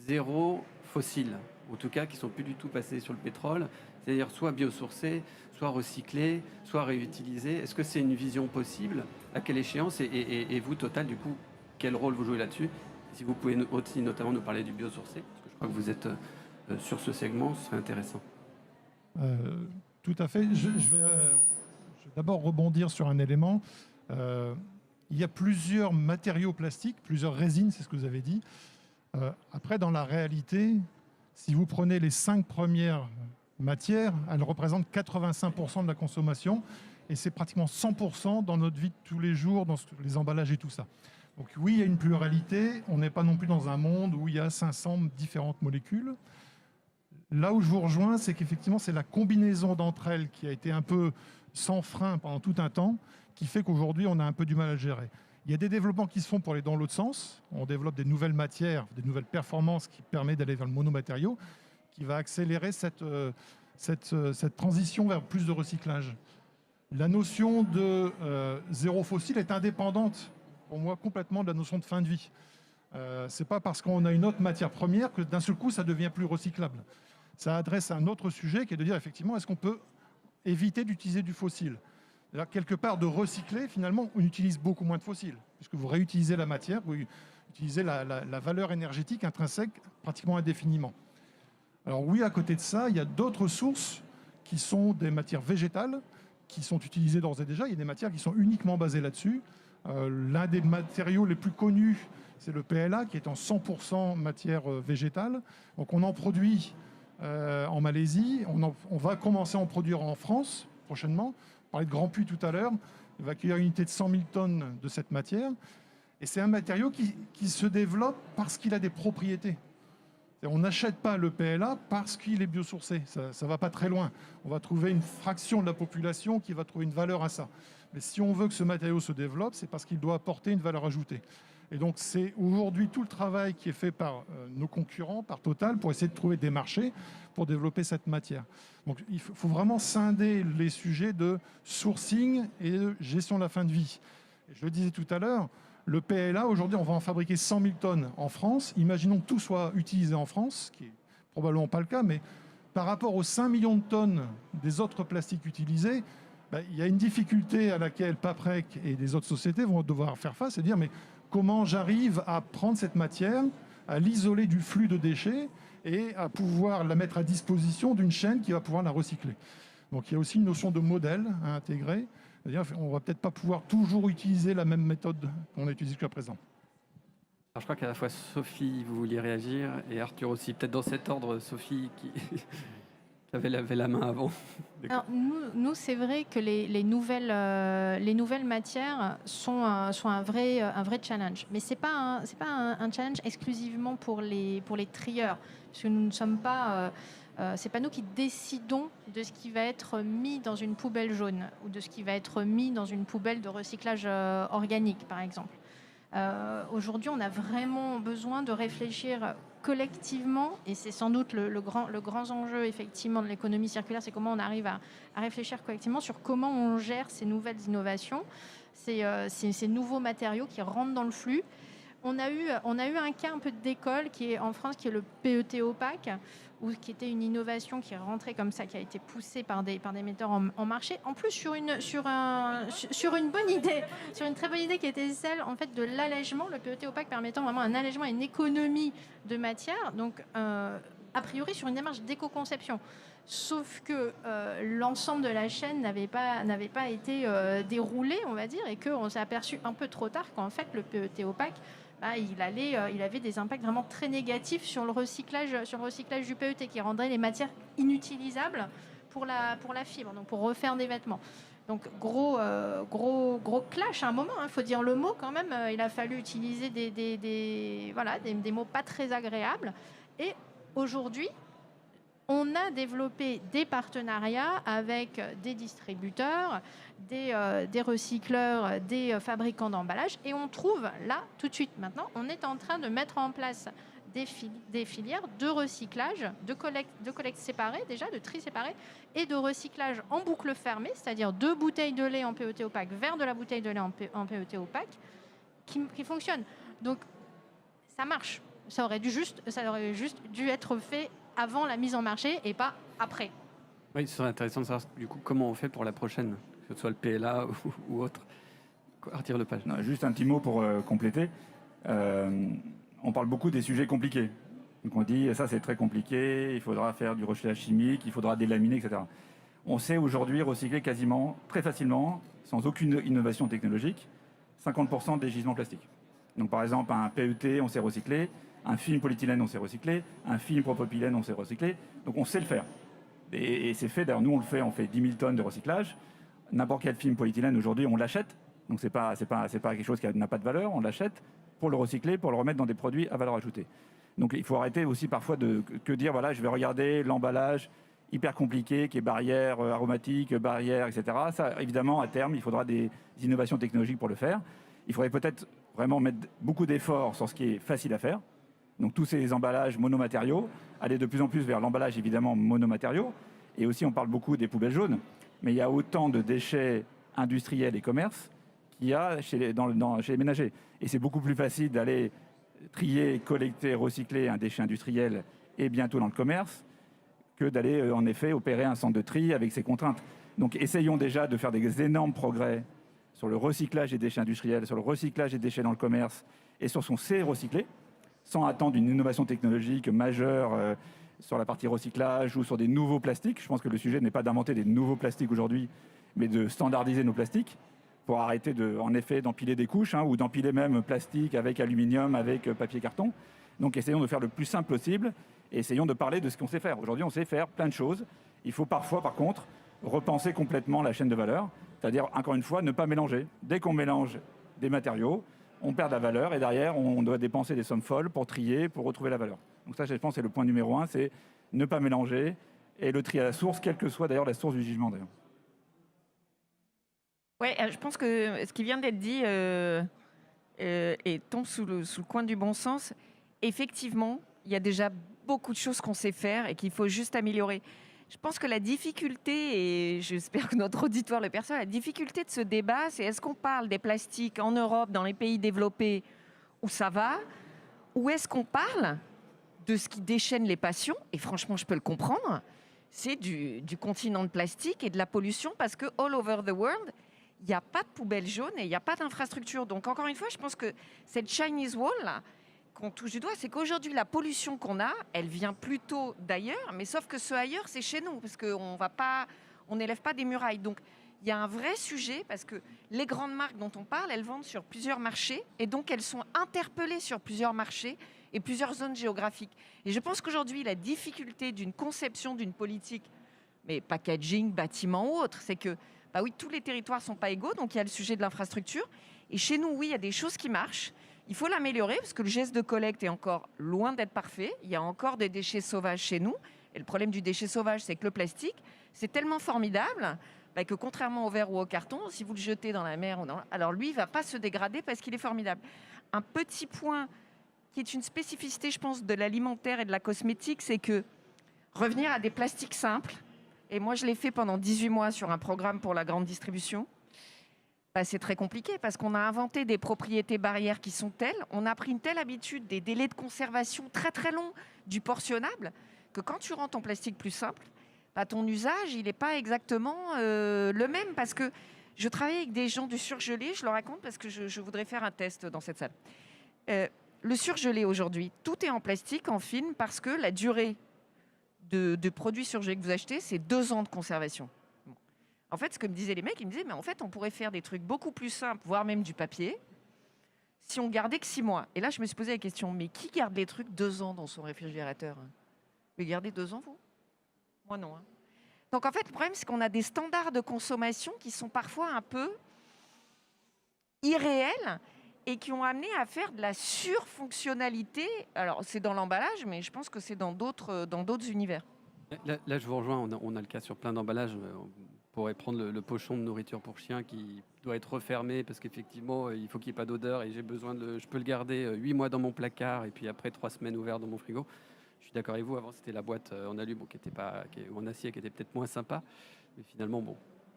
B: zéro fossiles, en tout cas qui ne sont plus du tout passés sur le pétrole, c'est-à-dire soit biosourcés, soit recyclés, soit réutilisés? Est-ce que c'est une vision possible? À quelle échéance? Et vous, Total, du coup, quel rôle vous jouez là-dessus? Si vous pouvez aussi notamment nous parler du biosourcé, parce que je crois que vous êtes sur ce segment, ce serait intéressant.
F: Tout à fait. Je vais d'abord rebondir sur un élément. Il y a plusieurs matériaux plastiques, plusieurs résines, c'est ce que vous avez dit. Après, dans la réalité, si vous prenez les 5 premières matières, elles représentent 85% de la consommation et c'est pratiquement 100% dans notre vie de tous les jours, dans les emballages et tout ça. Donc oui, il y a une pluralité. On n'est pas non plus dans un monde où il y a 500 différentes molécules. Là où je vous rejoins, c'est qu'effectivement, c'est la combinaison d'entre elles qui a été un peu sans frein pendant tout un temps, qui fait qu'aujourd'hui, on a un peu du mal à le gérer. Il y a des développements qui se font pour aller dans l'autre sens. On développe des nouvelles matières, des nouvelles performances qui permettent d'aller vers le monomatériau, qui va accélérer cette transition vers plus de recyclage. La notion de zéro fossile est indépendante, pour moi, complètement de la notion de fin de vie. Ce n'est pas parce qu'on a une autre matière première que d'un seul coup, ça devient plus recyclable. Ça adresse un autre sujet qui est de dire, effectivement, est-ce qu'on peut éviter d'utiliser du fossile? C'est-à-dire, quelque part, de recycler, finalement, on utilise beaucoup moins de fossiles, puisque vous réutilisez la matière, vous utilisez la valeur énergétique intrinsèque pratiquement indéfiniment. Alors oui, à côté de ça, il y a d'autres sources qui sont des matières végétales, qui sont utilisées d'ores et déjà. Il y a des matières qui sont uniquement basées là-dessus. L'un des matériaux les plus connus, c'est le PLA, qui est en 100% matière végétale. Donc on en produit en Malaisie. On va commencer à en produire en France prochainement. On parlait de Grand Puy tout à l'heure. Il va accueillir une unité de 100 000 tonnes de cette matière. Et c'est un matériau qui se développe parce qu'il a des propriétés. On n'achète pas le PLA parce qu'il est biosourcé. Ça ne va pas très loin. On va trouver une fraction de la population qui va trouver une valeur à ça. Mais si on veut que ce matériau se développe, c'est parce qu'il doit apporter une valeur ajoutée. Et donc c'est aujourd'hui tout le travail qui est fait par nos concurrents, par Total, pour essayer de trouver des marchés pour développer cette matière. Donc il faut vraiment scinder les sujets de sourcing et de gestion de la fin de vie. Et je le disais tout à l'heure, le PLA, aujourd'hui, on va en fabriquer 100 000 tonnes en France. Imaginons que tout soit utilisé en France, ce qui n'est probablement pas le cas, mais par rapport aux 5 millions de tonnes des autres plastiques utilisés, il y a une difficulté à laquelle Paprec et des autres sociétés vont devoir faire face, c'est dire mais comment j'arrive à prendre cette matière, à l'isoler du flux de déchets et à pouvoir la mettre à disposition d'une chaîne qui va pouvoir la recycler. Donc il y a aussi une notion de modèle à intégrer. C'est-à-dire on ne va peut-être pas pouvoir toujours utiliser la même méthode qu'on a utilisée jusqu'à présent.
B: Alors, je crois qu'à la fois Sophie, vous vouliez réagir, et Arthur aussi. Peut-être dans cet ordre, Sophie qui avait levé la main avant.
C: Alors, nous c'est vrai que les nouvelles matières sont un vrai challenge. Mais ce n'est pas un challenge exclusivement pour les trieurs. Parce que nous ne sommes pas... c'est pas nous qui décidons de ce qui va être mis dans une poubelle jaune ou de ce qui va être mis dans une poubelle de recyclage organique, par exemple. Aujourd'hui, on a vraiment besoin de réfléchir collectivement, et c'est sans doute le grand enjeu effectivement de l'économie circulaire, c'est comment on arrive à réfléchir collectivement sur comment on gère ces nouvelles innovations, ces nouveaux matériaux qui rentrent dans le flux. On a eu un cas un peu d'école qui est en France, qui est le PET opaque, qui était une innovation qui est rentrée comme ça, qui a été poussée par des metteurs en marché. En plus, sur une bonne idée, sur une très bonne idée qui était celle en fait de l'allègement, le PET opaque permettant vraiment un allègement et une économie de matière. Donc, a priori, sur une démarche d'éco-conception. Sauf que l'ensemble de la chaîne n'avait pas été déroulé, on va dire, et qu'on s'est aperçu un peu trop tard qu'en fait, le PET opaque, il avait des impacts vraiment très négatifs sur le recyclage du PET, qui rendrait les matières inutilisables pour la fibre, donc pour refaire des vêtements. Donc gros clash à un moment, il faut dire le mot quand même. Il a fallu utiliser des mots pas très agréables. Et aujourd'hui, on a développé des partenariats avec des distributeurs, des recycleurs, des fabricants d'emballage, et on trouve là, tout de suite maintenant, on est en train de mettre en place des filières de recyclage, de collecte séparée déjà, de tri séparé, et de recyclage en boucle fermée, c'est-à-dire de bouteilles de lait en PET opaque vers de la bouteille de lait en PET opaque, qui fonctionne. Donc ça marche. Ça aurait juste dû être fait avant la mise en marché et pas après.
B: Oui, ce serait intéressant de savoir du coup comment on fait pour la prochaine, que ce soit le PLA ou autre. Arthur Lepage.
E: Non, juste un petit mot pour compléter. On parle beaucoup des sujets compliqués. Donc on dit ça c'est très compliqué, il faudra faire du recyclage chimique, il faudra délaminer, etc. On sait aujourd'hui recycler quasiment, très facilement, sans aucune innovation technologique, 50% des gisements plastiques. Donc par exemple un PET on sait recycler, un film polyéthylène on sait recycler, un film propylène on sait recycler, donc on sait le faire. Et c'est fait, d'ailleurs nous on fait 10 000 tonnes de recyclage, n'importe quel film polyéthylène aujourd'hui on l'achète, donc c'est pas quelque chose qui n'a pas de valeur, on l'achète pour le recycler, pour le remettre dans des produits à valeur ajoutée. Donc il faut arrêter aussi parfois de dire voilà je vais regarder l'emballage hyper compliqué qui est barrière aromatique, barrière, etc. Ça évidemment à terme il faudra des innovations technologiques pour le faire. Il faudrait peut-être vraiment mettre beaucoup d'efforts sur ce qui est facile à faire. Donc tous ces emballages monomatériaux, aller de plus en plus vers l'emballage évidemment monomatériaux. Et aussi on parle beaucoup des poubelles jaunes, mais il y a autant de déchets industriels et commerces qu'il y a chez les ménagers. Et c'est beaucoup plus facile d'aller trier, collecter, recycler un déchet industriel et bientôt dans le commerce que d'aller en effet opérer un centre de tri avec ses contraintes. Donc essayons déjà de faire des énormes progrès sur le recyclage des déchets industriels, sur le recyclage des déchets dans le commerce et sur son C recyclé, sans attendre une innovation technologique majeure sur la partie recyclage ou sur des nouveaux plastiques. Je pense que le sujet n'est pas d'inventer des nouveaux plastiques aujourd'hui, mais de standardiser nos plastiques pour arrêter en effet d'empiler des couches ou d'empiler même plastique avec aluminium, avec papier carton. Donc essayons de faire le plus simple possible et essayons de parler de ce qu'on sait faire. Aujourd'hui, on sait faire plein de choses. Il faut parfois, par contre, repenser complètement la chaîne de valeur, c'est-à-dire, encore une fois, ne pas mélanger. Dès qu'on mélange des matériaux, on perd de la valeur et derrière, on doit dépenser des sommes folles pour trier, pour retrouver la valeur. Donc ça, je pense, c'est le point numéro 1, c'est ne pas mélanger et le tri à la source, quelle que soit d'ailleurs la source du jugement.
D: Oui, je pense que ce qui vient d'être dit tombe sous le coin du bon sens. Effectivement, il y a déjà beaucoup de choses qu'on sait faire et qu'il faut juste améliorer. Je pense que la difficulté, et j'espère que notre auditoire le perçoit, la difficulté de ce débat, c'est est-ce qu'on parle des plastiques en Europe, dans les pays développés, où ça va, ou est-ce qu'on parle de ce qui déchaîne les passions, et franchement, je peux le comprendre, c'est du continent de plastique et de la pollution, parce que all over the world, il n'y a pas de poubelle jaune et il n'y a pas d'infrastructure. Donc, encore une fois, je pense que cette Chinese Wall, là, qu'on touche du doigt, c'est qu'aujourd'hui, la pollution qu'on a, elle vient plutôt d'ailleurs, mais sauf que ce ailleurs, c'est chez nous, parce qu'on n'élève pas des murailles. Donc, il y a un vrai sujet, parce que les grandes marques dont on parle, elles vendent sur plusieurs marchés, et donc elles sont interpellées sur plusieurs marchés et plusieurs zones géographiques. Et je pense qu'aujourd'hui, la difficulté d'une conception d'une politique, mais packaging, bâtiment ou autre, c'est que, bah oui, tous les territoires ne sont pas égaux, donc il y a le sujet de l'infrastructure. Et chez nous, oui, il y a des choses qui marchent. Il faut l'améliorer parce que le geste de collecte est encore loin d'être parfait. Il y a encore des déchets sauvages chez nous. Et le problème du déchet sauvage, c'est que le plastique, c'est tellement formidable que contrairement au verre ou au carton, si vous le jetez dans la mer, alors lui, il ne va pas se dégrader parce qu'il est formidable. Un petit point qui est une spécificité, je pense, de l'alimentaire et de la cosmétique, c'est que revenir à des plastiques simples, et moi je l'ai fait pendant 18 mois sur un programme pour la grande distribution, c'est très compliqué parce qu'on a inventé des propriétés barrières qui sont telles, on a pris une telle habitude, des délais de conservation très très longs du portionnable, que quand tu rends ton plastique plus simple, ton usage il n'est pas exactement le même. Parce que je travaille avec des gens du surgelé, je le raconte parce que je voudrais faire un test dans cette salle. Le surgelé aujourd'hui, tout est en plastique, en film, parce que la durée de produits surgelés que vous achetez, c'est 2 ans de conservation. En fait, ce que me disaient les mecs, ils me disaient, mais en fait, on pourrait faire des trucs beaucoup plus simples, voire même du papier, si on gardait que 6 mois. Et là, je me suis posé la question, mais qui garde les trucs 2 ans dans son réfrigérateur ? Vous gardez 2 ans, vous ? Moi, non. Donc, en fait, le problème, c'est qu'on a des standards de consommation qui sont parfois un peu irréels et qui ont amené à faire de la surfonctionnalité. Alors, c'est dans l'emballage, mais je pense que c'est dans d'autres univers.
B: Là, je vous rejoins. On a le cas sur plein d'emballages. On pourrait prendre le pochon de nourriture pour chien qui doit être refermé parce qu'effectivement, il faut qu'il n'y ait pas d'odeur et je peux le garder 8 mois dans mon placard et puis après 3 semaines ouvert dans mon frigo. Je suis d'accord avec vous. Avant, c'était la boîte en alu ou en acier qui était peut-être moins sympa. Mais finalement,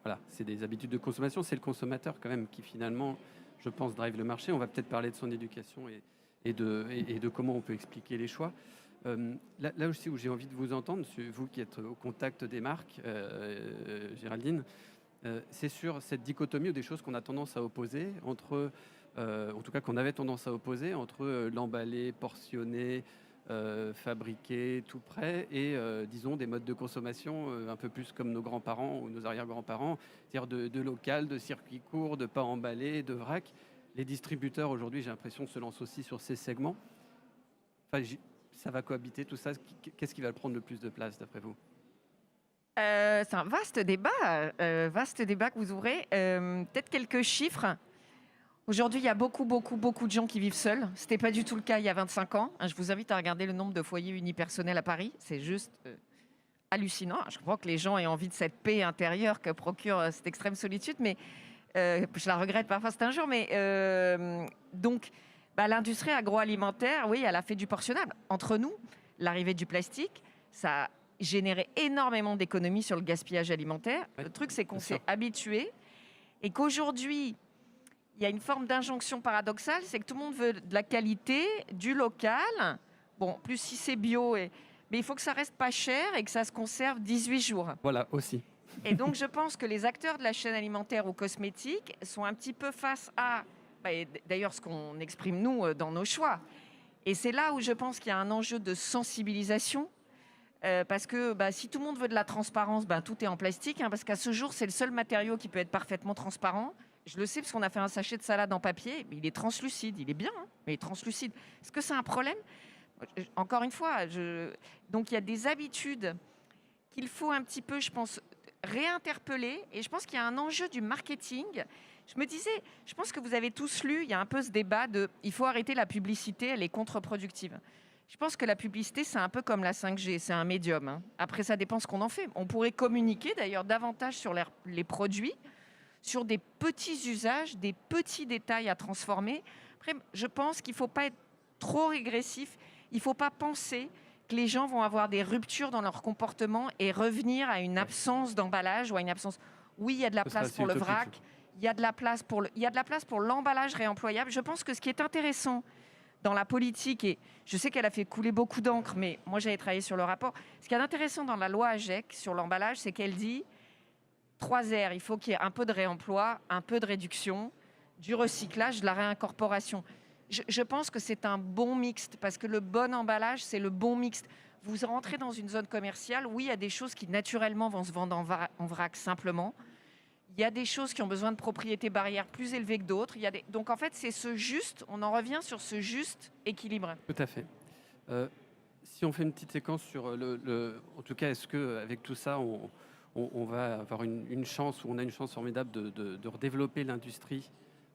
B: voilà, c'est des habitudes de consommation. C'est le consommateur quand même qui finalement, je pense, drive le marché. On va peut-être parler de son éducation et de comment on peut expliquer les choix. Là aussi où j'ai envie de vous entendre, vous qui êtes au contact des marques, Géraldine, c'est sur cette dichotomie ou des choses qu'on a tendance à opposer entre, en tout cas qu'on avait tendance à opposer entre l'emballé, portionné, fabriqué, tout prêt et disons des modes de consommation un peu plus comme nos grands-parents ou nos arrière-grands-parents, c'est-à-dire de local, de circuit court, de pas emballé, de vrac. Les distributeurs aujourd'hui, j'ai l'impression, se lancent aussi sur ces segments. Enfin, ça va cohabiter tout ça. Qu'est-ce qui va prendre le plus de place d'après vous ?
D: C'est un vaste débat que vous ouvrez. Peut-être quelques chiffres. Aujourd'hui, il y a beaucoup de gens qui vivent seuls. Ce n'était pas du tout le cas il y a 25 ans. Je vous invite à regarder le nombre de foyers unipersonnels à Paris. C'est juste hallucinant. Je comprends que les gens aient envie de cette paix intérieure que procure cette extrême solitude, mais je la regrette parfois, c'est un jour. Mais donc, l'industrie agroalimentaire, oui, elle a fait du portionnable. Entre nous, l'arrivée du plastique, ça a généré énormément d'économies sur le gaspillage alimentaire. Le truc, c'est qu'on s'est habitué et qu'aujourd'hui, il y a une forme d'injonction paradoxale, c'est que tout le monde veut de la qualité, du local. Bon, plus si c'est bio, mais il faut que ça reste pas cher et que ça se conserve 18 jours.
B: Voilà, aussi.
D: Et donc, je pense que les acteurs de la chaîne alimentaire ou cosmétique sont un petit peu face à, et d'ailleurs, ce qu'on exprime nous dans nos choix. Et c'est là où je pense qu'il y a un enjeu de sensibilisation. Parce que si tout le monde veut de la transparence, tout est en plastique. Parce qu'à ce jour, c'est le seul matériau qui peut être parfaitement transparent. Je le sais parce qu'on a fait un sachet de salade en papier. Mais il est translucide. Il est bien, mais il est translucide. Est-ce que c'est un problème? Encore une fois, donc il y a des habitudes qu'il faut un petit peu, je pense, réinterpeller. Et je pense qu'il y a un enjeu du marketing. Je me disais, je pense que vous avez tous lu, il y a un peu ce débat de il faut arrêter la publicité, elle est contre-productive. Je pense que la publicité, c'est un peu comme la 5G, c'est un médium. Après, ça dépend ce qu'on en fait. On pourrait communiquer d'ailleurs davantage sur les produits, sur des petits usages, des petits détails à transformer. Après, je pense qu'il ne faut pas être trop régressif. Il ne faut pas penser que les gens vont avoir des ruptures dans leur comportement et revenir à une absence d'emballage ou à une absence... Oui, il y a de la place pour le vrac, il y a de la place pour l'emballage réemployable. Je pense que ce qui est intéressant dans la politique, et je sais qu'elle a fait couler beaucoup d'encre, mais moi j'avais travaillé sur le rapport, ce qui est intéressant dans la loi AGEC sur l'emballage, c'est qu'elle dit 3 R, il faut qu'il y ait un peu de réemploi, un peu de réduction, du recyclage, de la réincorporation. Je pense que c'est un bon mixte, parce que le bon emballage, c'est le bon mixte. Vous rentrez dans une zone commerciale, oui, il y a des choses qui naturellement vont se vendre en vrac simplement. Il y a des choses qui ont besoin de propriétés barrières plus élevées que d'autres. Donc en fait, c'est ce juste, on en revient sur ce juste équilibre.
B: Tout à fait. Si on fait une petite séquence sur en tout cas, est-ce qu'avec tout ça, on va avoir une chance, ou on a une chance formidable de redévelopper l'industrie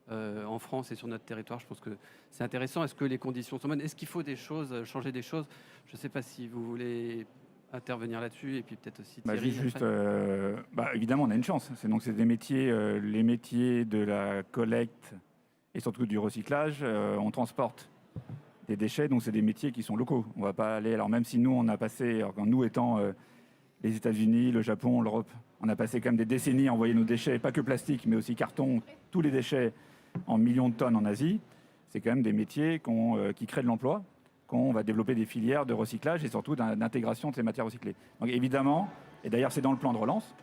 B: en France et sur notre territoire? Je pense que c'est intéressant. Est-ce que les conditions sont bonnes? Est-ce qu'il faut changer des choses? Je ne sais pas si vous voulez intervenir là-dessus, et puis peut-être aussi Thierry.
E: Évidemment, on a une chance. C'est des métiers, les métiers de la collecte et surtout du recyclage. On transporte des déchets, donc c'est des métiers qui sont locaux. On va pas aller. Alors même si nous, on a passé, nous étant les États-Unis, le Japon, l'Europe, on a passé quand même des décennies à envoyer nos déchets, pas que plastique, mais aussi carton, tous les déchets en millions de tonnes en Asie. C'est quand même des métiers qui créent de l'emploi, qu'on va développer des filières de recyclage et surtout d'intégration de ces matières recyclées. Donc évidemment, et d'ailleurs c'est dans le plan de relance,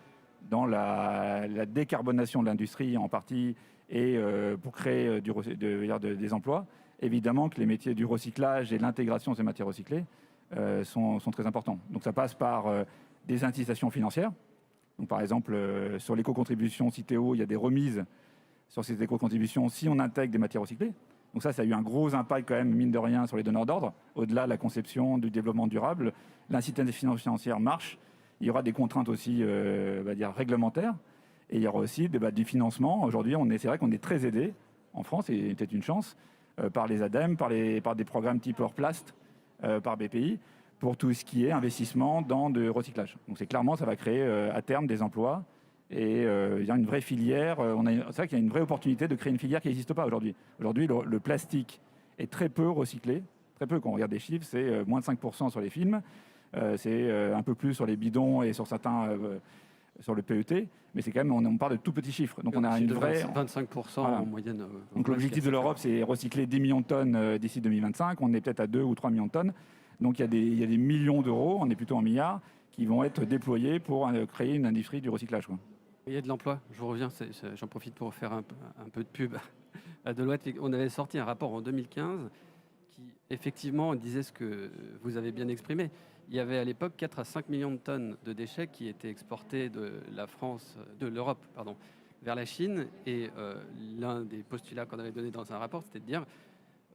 E: dans la décarbonation de l'industrie en partie, et pour créer des emplois, évidemment que les métiers du recyclage et de l'intégration de ces matières recyclées sont très importants. Donc ça passe par des incitations financières. Donc par exemple, sur l'éco-contribution Citeo, il y a des remises sur ces éco-contributions si on intègre des matières recyclées. Donc ça a eu un gros impact quand même, mine de rien, sur les donneurs d'ordre. Au-delà de la conception du développement durable, l'incitation financière marche. Il y aura des contraintes aussi réglementaires. Et il y aura aussi du financement. Aujourd'hui, c'est vrai qu'on est très aidé en France, et peut-être une chance, par les ADEME, par des programmes type Eurplast, par BPI, pour tout ce qui est investissement dans de recyclage. Donc c'est clairement, ça va créer à terme des emplois. Et il y a une vraie filière. C'est vrai qu'il y a une vraie opportunité de créer une filière qui n'existe pas aujourd'hui. Aujourd'hui, le plastique est très peu recyclé. Très peu, quand on regarde des chiffres, c'est moins de 5% sur les films. C'est un peu plus sur les bidons et sur certains, sur le PET. Mais c'est quand même, on parle de tout petits chiffres. Donc on a une vraie...
B: 25%
E: voilà.
B: en moyenne.
E: Donc l'objectif de l'Europe, c'est recycler 10 millions de tonnes d'ici 2025. On est peut-être à 2 ou 3 millions de tonnes. Donc il y a des millions d'euros, on est plutôt en milliards, qui vont être déployés pour créer une industrie du recyclage, quoi.
B: Il y a de l'emploi, je vous reviens, j'en profite pour faire un peu de pub à Deloitte. On avait sorti un rapport en 2015 qui, effectivement, disait ce que vous avez bien exprimé. Il y avait à l'époque 4 à 5 millions de tonnes de déchets qui étaient exportés de l'Europe, vers la Chine. Et l'un des postulats qu'on avait donné dans un rapport, c'était de dire,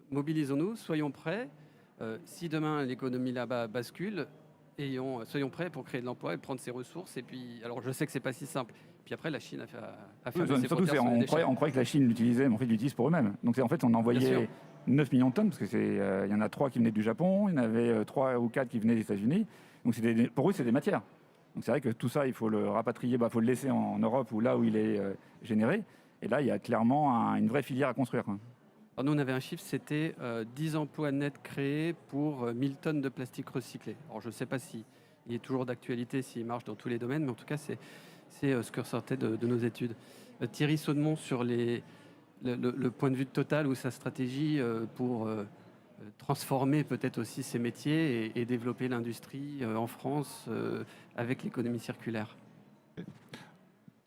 B: mobilisons-nous, soyons prêts. Si demain l'économie là-bas bascule, soyons prêts pour créer de l'emploi et prendre ses ressources. Et puis, alors je sais que c'est pas si simple. Puis après, la Chine a fait
E: surtout, on croyait que la Chine l'utilisait, mais en fait, ils l'utilisent pour eux-mêmes. Donc en fait, on envoyait 9 millions de tonnes, parce que il y en a 3 qui venaient du Japon, il y en avait 3 ou 4 qui venaient des États-Unis. Donc pour eux, c'est des matières. Donc c'est vrai que tout ça, il faut le rapatrier, il faut le laisser en Europe ou là où il est généré. Et là, il y a clairement une vraie filière à construire, quoi.
B: Alors nous, on avait un chiffre, c'était 10 emplois nets créés pour 1000 tonnes de plastique recyclé. Alors je ne sais pas s'il est toujours d'actualité, s'il marche dans tous les domaines, mais en tout cas, c'est ce que ressortait de nos études. Thierry Saudemont, sur le point de vue de Total ou sa stratégie pour transformer peut-être aussi ces métiers et développer l'industrie en France avec l'économie circulaire?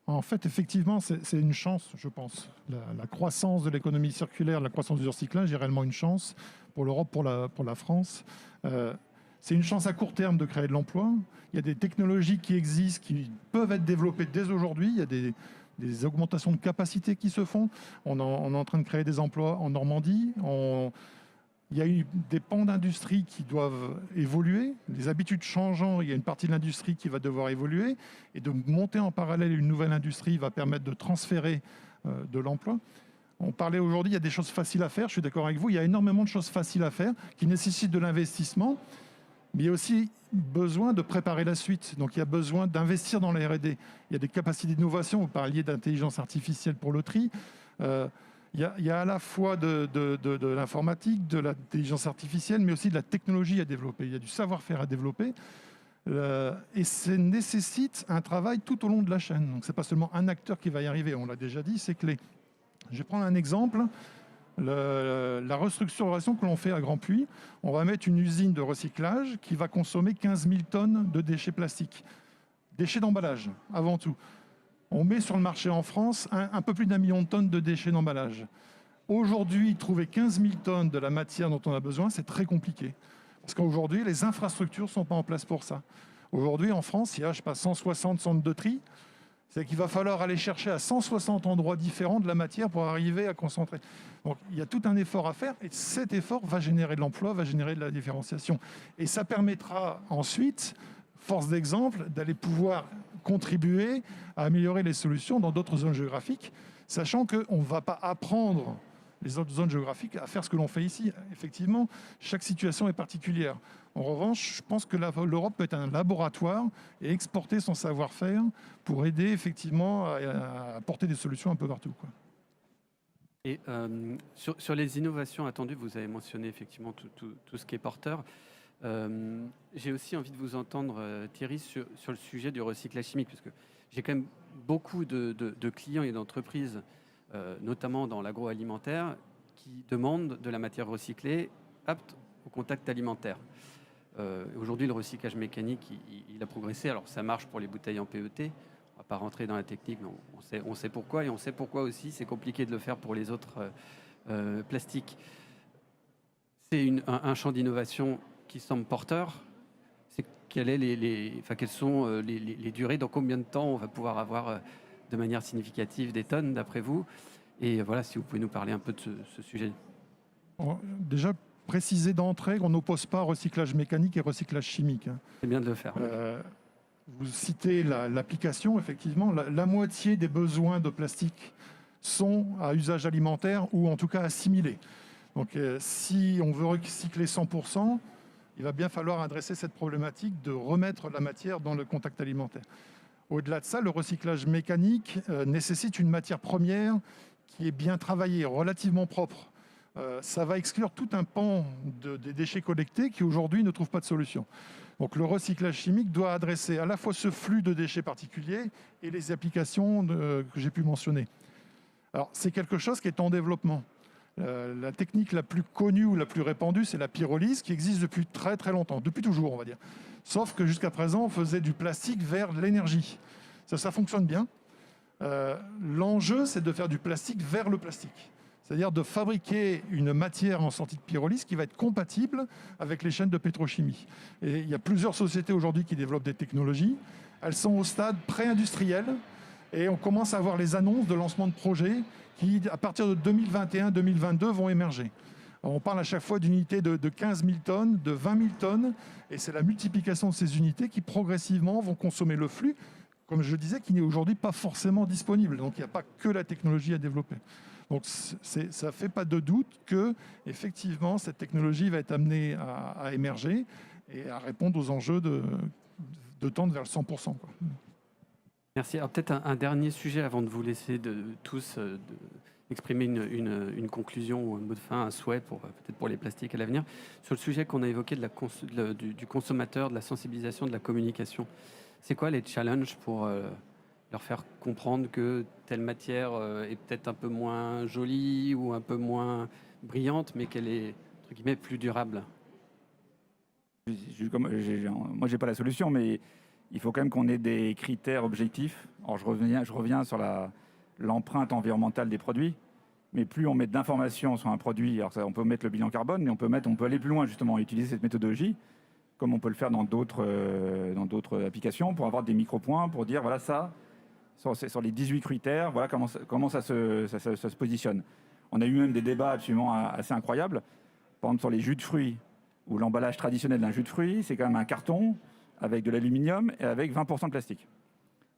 F: En fait, effectivement, c'est une chance, je pense. La croissance de l'économie circulaire, la croissance du recyclage est réellement une chance pour l'Europe, pour la France. C'est une chance à court terme de créer de l'emploi. Il y a des technologies qui existent, qui peuvent être développées dès aujourd'hui. Il y a des augmentations de capacité qui se font. On est en train de créer des emplois en Normandie. Il y a eu des pans d'industrie qui doivent évoluer. Les habitudes changeant, il y a une partie de l'industrie qui va devoir évoluer. Et de monter en parallèle une nouvelle industrie va permettre de transférer de l'emploi. On parlait aujourd'hui, il y a des choses faciles à faire. Je suis d'accord avec vous. Il y a énormément de choses faciles à faire qui nécessitent de l'investissement. Mais il y a aussi besoin de préparer la suite. Donc il y a besoin d'investir dans la R&D. Il y a des capacités d'innovation. Vous parliez d'intelligence artificielle pour le tri. Il y a à la fois de l'informatique, de l'intelligence artificielle, mais aussi de la technologie à développer. Il y a du savoir-faire à développer. Et ça nécessite un travail tout au long de la chaîne. Donc ce n'est pas seulement un acteur qui va y arriver. On l'a déjà dit, c'est clé. Je vais prendre un exemple. La restructuration que l'on fait à Grand Puy, on va mettre une usine de recyclage qui va consommer 15 000 tonnes de déchets plastiques. Déchets d'emballage, avant tout. On met sur le marché en France un peu plus d'1 million de tonnes de déchets d'emballage. Aujourd'hui, trouver 15 000 tonnes de la matière dont on a besoin, c'est très compliqué. Parce qu'aujourd'hui, les infrastructures ne sont pas en place pour ça. Aujourd'hui, en France, il y a, 160 centres de tri. C'est qu'il va falloir aller chercher à 160 endroits différents de la matière pour arriver à concentrer. Donc, il y a tout un effort à faire et cet effort va générer de l'emploi, va générer de la différenciation. Et ça permettra ensuite, force d'exemple, d'aller pouvoir contribuer à améliorer les solutions dans d'autres zones géographiques, sachant qu'on ne va pas apprendre les autres zones géographiques à faire ce que l'on fait ici. Effectivement, chaque situation est particulière. En revanche, je pense que l'Europe peut être un laboratoire et exporter son savoir-faire pour aider effectivement à apporter des solutions un peu partout, quoi.
B: Et sur les innovations attendues, vous avez mentionné effectivement tout ce qui est porteur. J'ai aussi envie de vous entendre, Thierry, sur le sujet du recyclage chimique, parce que j'ai quand même beaucoup de clients et d'entreprises, notamment dans l'agroalimentaire, qui demandent de la matière recyclée apte au contact alimentaire. Aujourd'hui, le recyclage mécanique, il a progressé. Alors, ça marche pour les bouteilles en PET. On ne va pas rentrer dans la technique, mais on sait pourquoi. Et on sait pourquoi aussi c'est compliqué de le faire pour les autres plastiques. C'est un champ d'innovation qui semble porteur. Quelles sont les durées, dans combien de temps on va pouvoir avoir de manière significative des tonnes, d'après vous? Et voilà, si vous pouvez nous parler un peu de ce sujet.
F: Déjà, préciser d'entrée qu'on n'oppose pas recyclage mécanique et recyclage chimique.
B: C'est bien de le faire.
F: Vous citez l'application, effectivement. La moitié des besoins de plastique sont à usage alimentaire ou en tout cas assimilés. Donc si on veut recycler 100%, il va bien falloir adresser cette problématique de remettre la matière dans le contact alimentaire. Au-delà de ça, le recyclage mécanique nécessite une matière première qui est bien travaillée, relativement propre. Ça va exclure tout un pan des déchets collectés qui aujourd'hui ne trouvent pas de solution. Donc le recyclage chimique doit adresser à la fois ce flux de déchets particuliers et les applications que j'ai pu mentionner. Alors c'est quelque chose qui est en développement. La technique la plus connue ou la plus répandue, c'est la pyrolyse, qui existe depuis très très longtemps, depuis toujours on va dire. Sauf que jusqu'à présent, on faisait du plastique vers l'énergie. Ça fonctionne bien. L'enjeu, c'est de faire du plastique vers le plastique. C'est-à-dire de fabriquer une matière en sortie de pyrolyse qui va être compatible avec les chaînes de pétrochimie. Et il y a plusieurs sociétés aujourd'hui qui développent des technologies. Elles sont au stade pré-industriel et on commence à avoir les annonces de lancement de projets qui, à partir de 2021-2022, vont émerger. Alors, on parle à chaque fois d'unités de 15 000 tonnes, de 20 000 tonnes, et c'est la multiplication de ces unités qui progressivement vont consommer le flux, comme je disais, qui n'est aujourd'hui pas forcément disponible. Donc il n'y a pas que la technologie à développer. Donc ça ne fait pas de doute que, effectivement, cette technologie va être amenée à émerger et à répondre aux enjeux de tendre vers le 100%, quoi.
B: Merci. Alors peut-être un dernier sujet avant de vous laisser tous exprimer une conclusion ou un mot de fin, un souhait peut-être pour les plastiques à l'avenir. Sur le sujet qu'on a évoqué du consommateur, de la sensibilisation, de la communication, c'est quoi les challenges pour leur faire comprendre que telle matière est peut-être un peu moins jolie ou un peu moins brillante, mais qu'elle est entre guillemets, plus durable?
E: Moi, j'ai pas la solution, mais il faut quand même qu'on ait des critères objectifs. Alors, je reviens sur l'empreinte environnementale des produits. Mais plus on met d'informations sur un produit, alors ça, on peut mettre le bilan carbone, mais on peut aller plus loin justement, utiliser cette méthodologie, comme on peut le faire dans d'autres applications, pour avoir des micro-points, pour dire voilà ça, sur les 18 critères, voilà comment ça se positionne. On a eu même des débats absolument assez incroyables. Par exemple, sur les jus de fruits, où l'emballage traditionnel d'un jus de fruits, c'est quand même un carton avec de l'aluminium et avec 20% de plastique.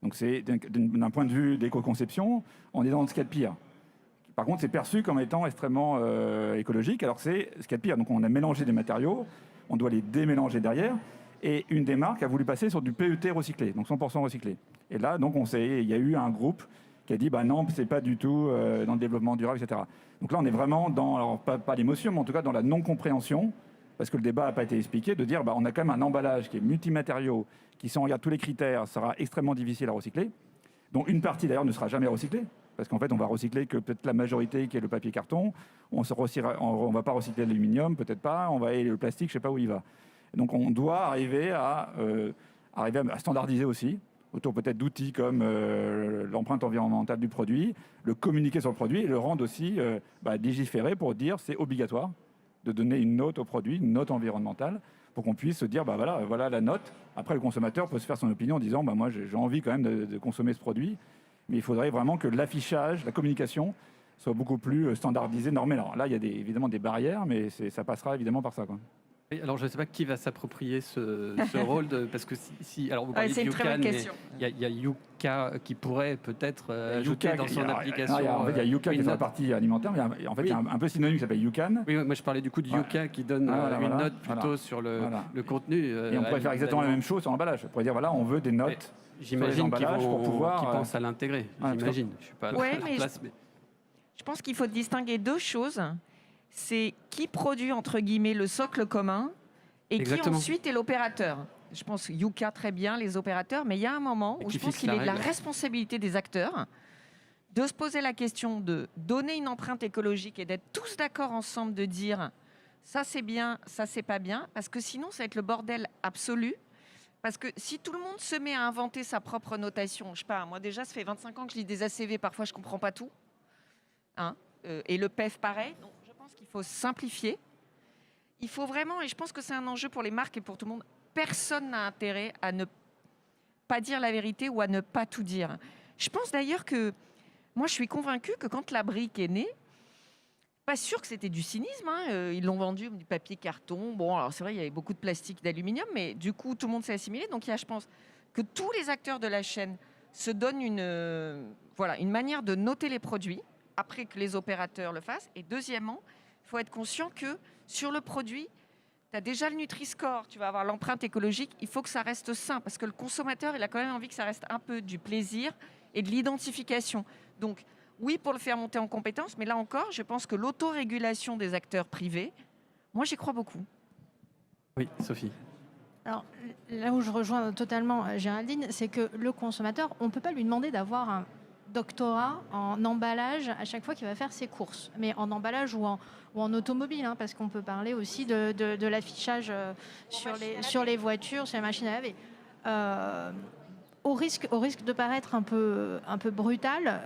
E: Donc c'est d'un point de vue d'éco-conception, on est dans ce qu'il y a de pire. Par contre, c'est perçu comme étant extrêmement écologique, alors que c'est ce qu'il y a de pire. Donc on a mélangé des matériaux, on doit les démélanger derrière, et une des marques a voulu passer sur du PET recyclé, donc 100% recyclé. Et là, donc il y a eu un groupe qui a dit bah non, c'est pas du tout dans le développement durable, etc. Donc là, on est vraiment dans, alors pas l'émotion, mais en tout cas dans la non-compréhension, parce que le débat n'a pas été expliqué, de dire bah on a quand même un emballage qui est multimatériaux, qui, si on regarde tous les critères, sera extrêmement difficile à recycler, dont une partie d'ailleurs ne sera jamais recyclée. Parce qu'en fait, on va recycler que peut-être la majorité qui est le papier carton. On ne va pas recycler l'aluminium, peut-être pas. Et le plastique, je ne sais pas où il va. Et donc, on doit arriver à standardiser aussi, autour peut-être d'outils comme l'empreinte environnementale du produit, le communiquer sur le produit et le rendre aussi légiféré pour dire c'est obligatoire de donner une note au produit, une note environnementale, pour qu'on puisse se dire voilà la note. Après, le consommateur peut se faire son opinion en disant moi, j'ai envie quand même de consommer ce produit. Mais il faudrait vraiment que l'affichage, la communication soit beaucoup plus standardisée, normée. Alors là, il y a évidemment des barrières, mais ça passera évidemment par ça, quoi.
B: Et alors, je ne sais pas qui va s'approprier ce rôle, parce que alors vous parlez
D: c'est
B: de
D: une très
B: Yuka,
D: bonne
B: mais
D: question.
B: il y a Yuka qui pourrait peut-être ajouter dans son application.
E: En fait, il y a Yuka qui est dans la partie alimentaire, mais en fait, il y a un peu synonyme qui s'appelle Yukan.
B: Oui, moi je parlais du coup de Yuka qui donne une note plutôt sur le contenu.
E: Et on pourrait faire exactement la même chose sur l'emballage. On pourrait dire voilà, on veut des notes.
B: J'imagine qu'ils pensent à l'intégrer. J'imagine. Je ne suis pas à la place. Mais...
D: Je pense qu'il faut distinguer deux choses. C'est qui produit, entre guillemets, le socle commun et
B: Exactement.
D: qui ensuite est l'opérateur. Je pense Yuka très bien, les opérateurs, mais il y a un moment où je pense qu'il est de la responsabilité des acteurs de se poser la question de donner une empreinte écologique et d'être tous d'accord ensemble de dire ça c'est bien, ça c'est pas bien, parce que sinon ça va être le bordel absolu. Parce que si tout le monde se met à inventer sa propre notation, je sais pas, moi déjà ça fait 25 ans que je lis des ACV, parfois je comprends pas tout, et le PEF pareil, donc je pense qu'il faut simplifier. Il faut vraiment, et je pense que c'est un enjeu pour les marques et pour tout le monde, personne n'a intérêt à ne pas dire la vérité ou à ne pas tout dire. Je pense d'ailleurs que, moi je suis convaincue que quand la brique est née, pas sûr que c'était du cynisme, ils l'ont vendu du papier carton. Bon, alors c'est vrai, il y avait beaucoup de plastique, d'aluminium, mais du coup, tout le monde s'est assimilé. Donc, il y a, je pense, que tous les acteurs de la chaîne se donnent une manière de noter les produits, après que les opérateurs le fassent. Et deuxièmement, il faut être conscient que sur le produit, tu as déjà le Nutri-Score, tu vas avoir l'empreinte écologique, il faut que ça reste sain, parce que le consommateur, il a quand même envie que ça reste un peu du plaisir et de l'identification. Donc, oui, pour le faire monter en compétences, mais là encore, je pense que l'autorégulation des acteurs privés, moi, j'y crois beaucoup.
B: Oui, Sophie.
C: Alors, là où je rejoins totalement Géraldine, c'est que le consommateur, on ne peut pas lui demander d'avoir un doctorat en emballage à chaque fois qu'il va faire ses courses, mais en emballage ou en automobile, parce qu'on peut parler aussi de l'affichage sur les voitures, sur les machines à laver. Au risque de paraître un peu brutal,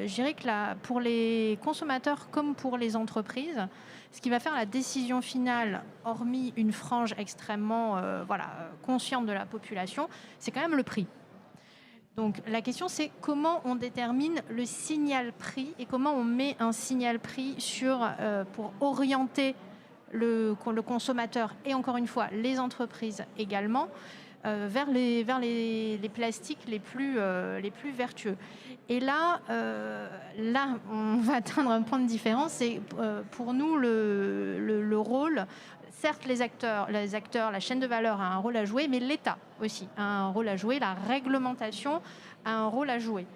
C: je dirais que pour les consommateurs comme pour les entreprises, ce qui va faire la décision finale, hormis une frange extrêmement consciente de la population, c'est quand même le prix. Donc la question, c'est comment on détermine le signal prix et comment on met un signal prix pour orienter le consommateur et encore une fois les entreprises également vers les plastiques les plus vertueux. Et là, on va atteindre un point de différence. C'est pour nous le rôle. Certes, les acteurs, la chaîne de valeur a un rôle à jouer, mais l'État aussi a un rôle à jouer. La réglementation a un rôle à jouer.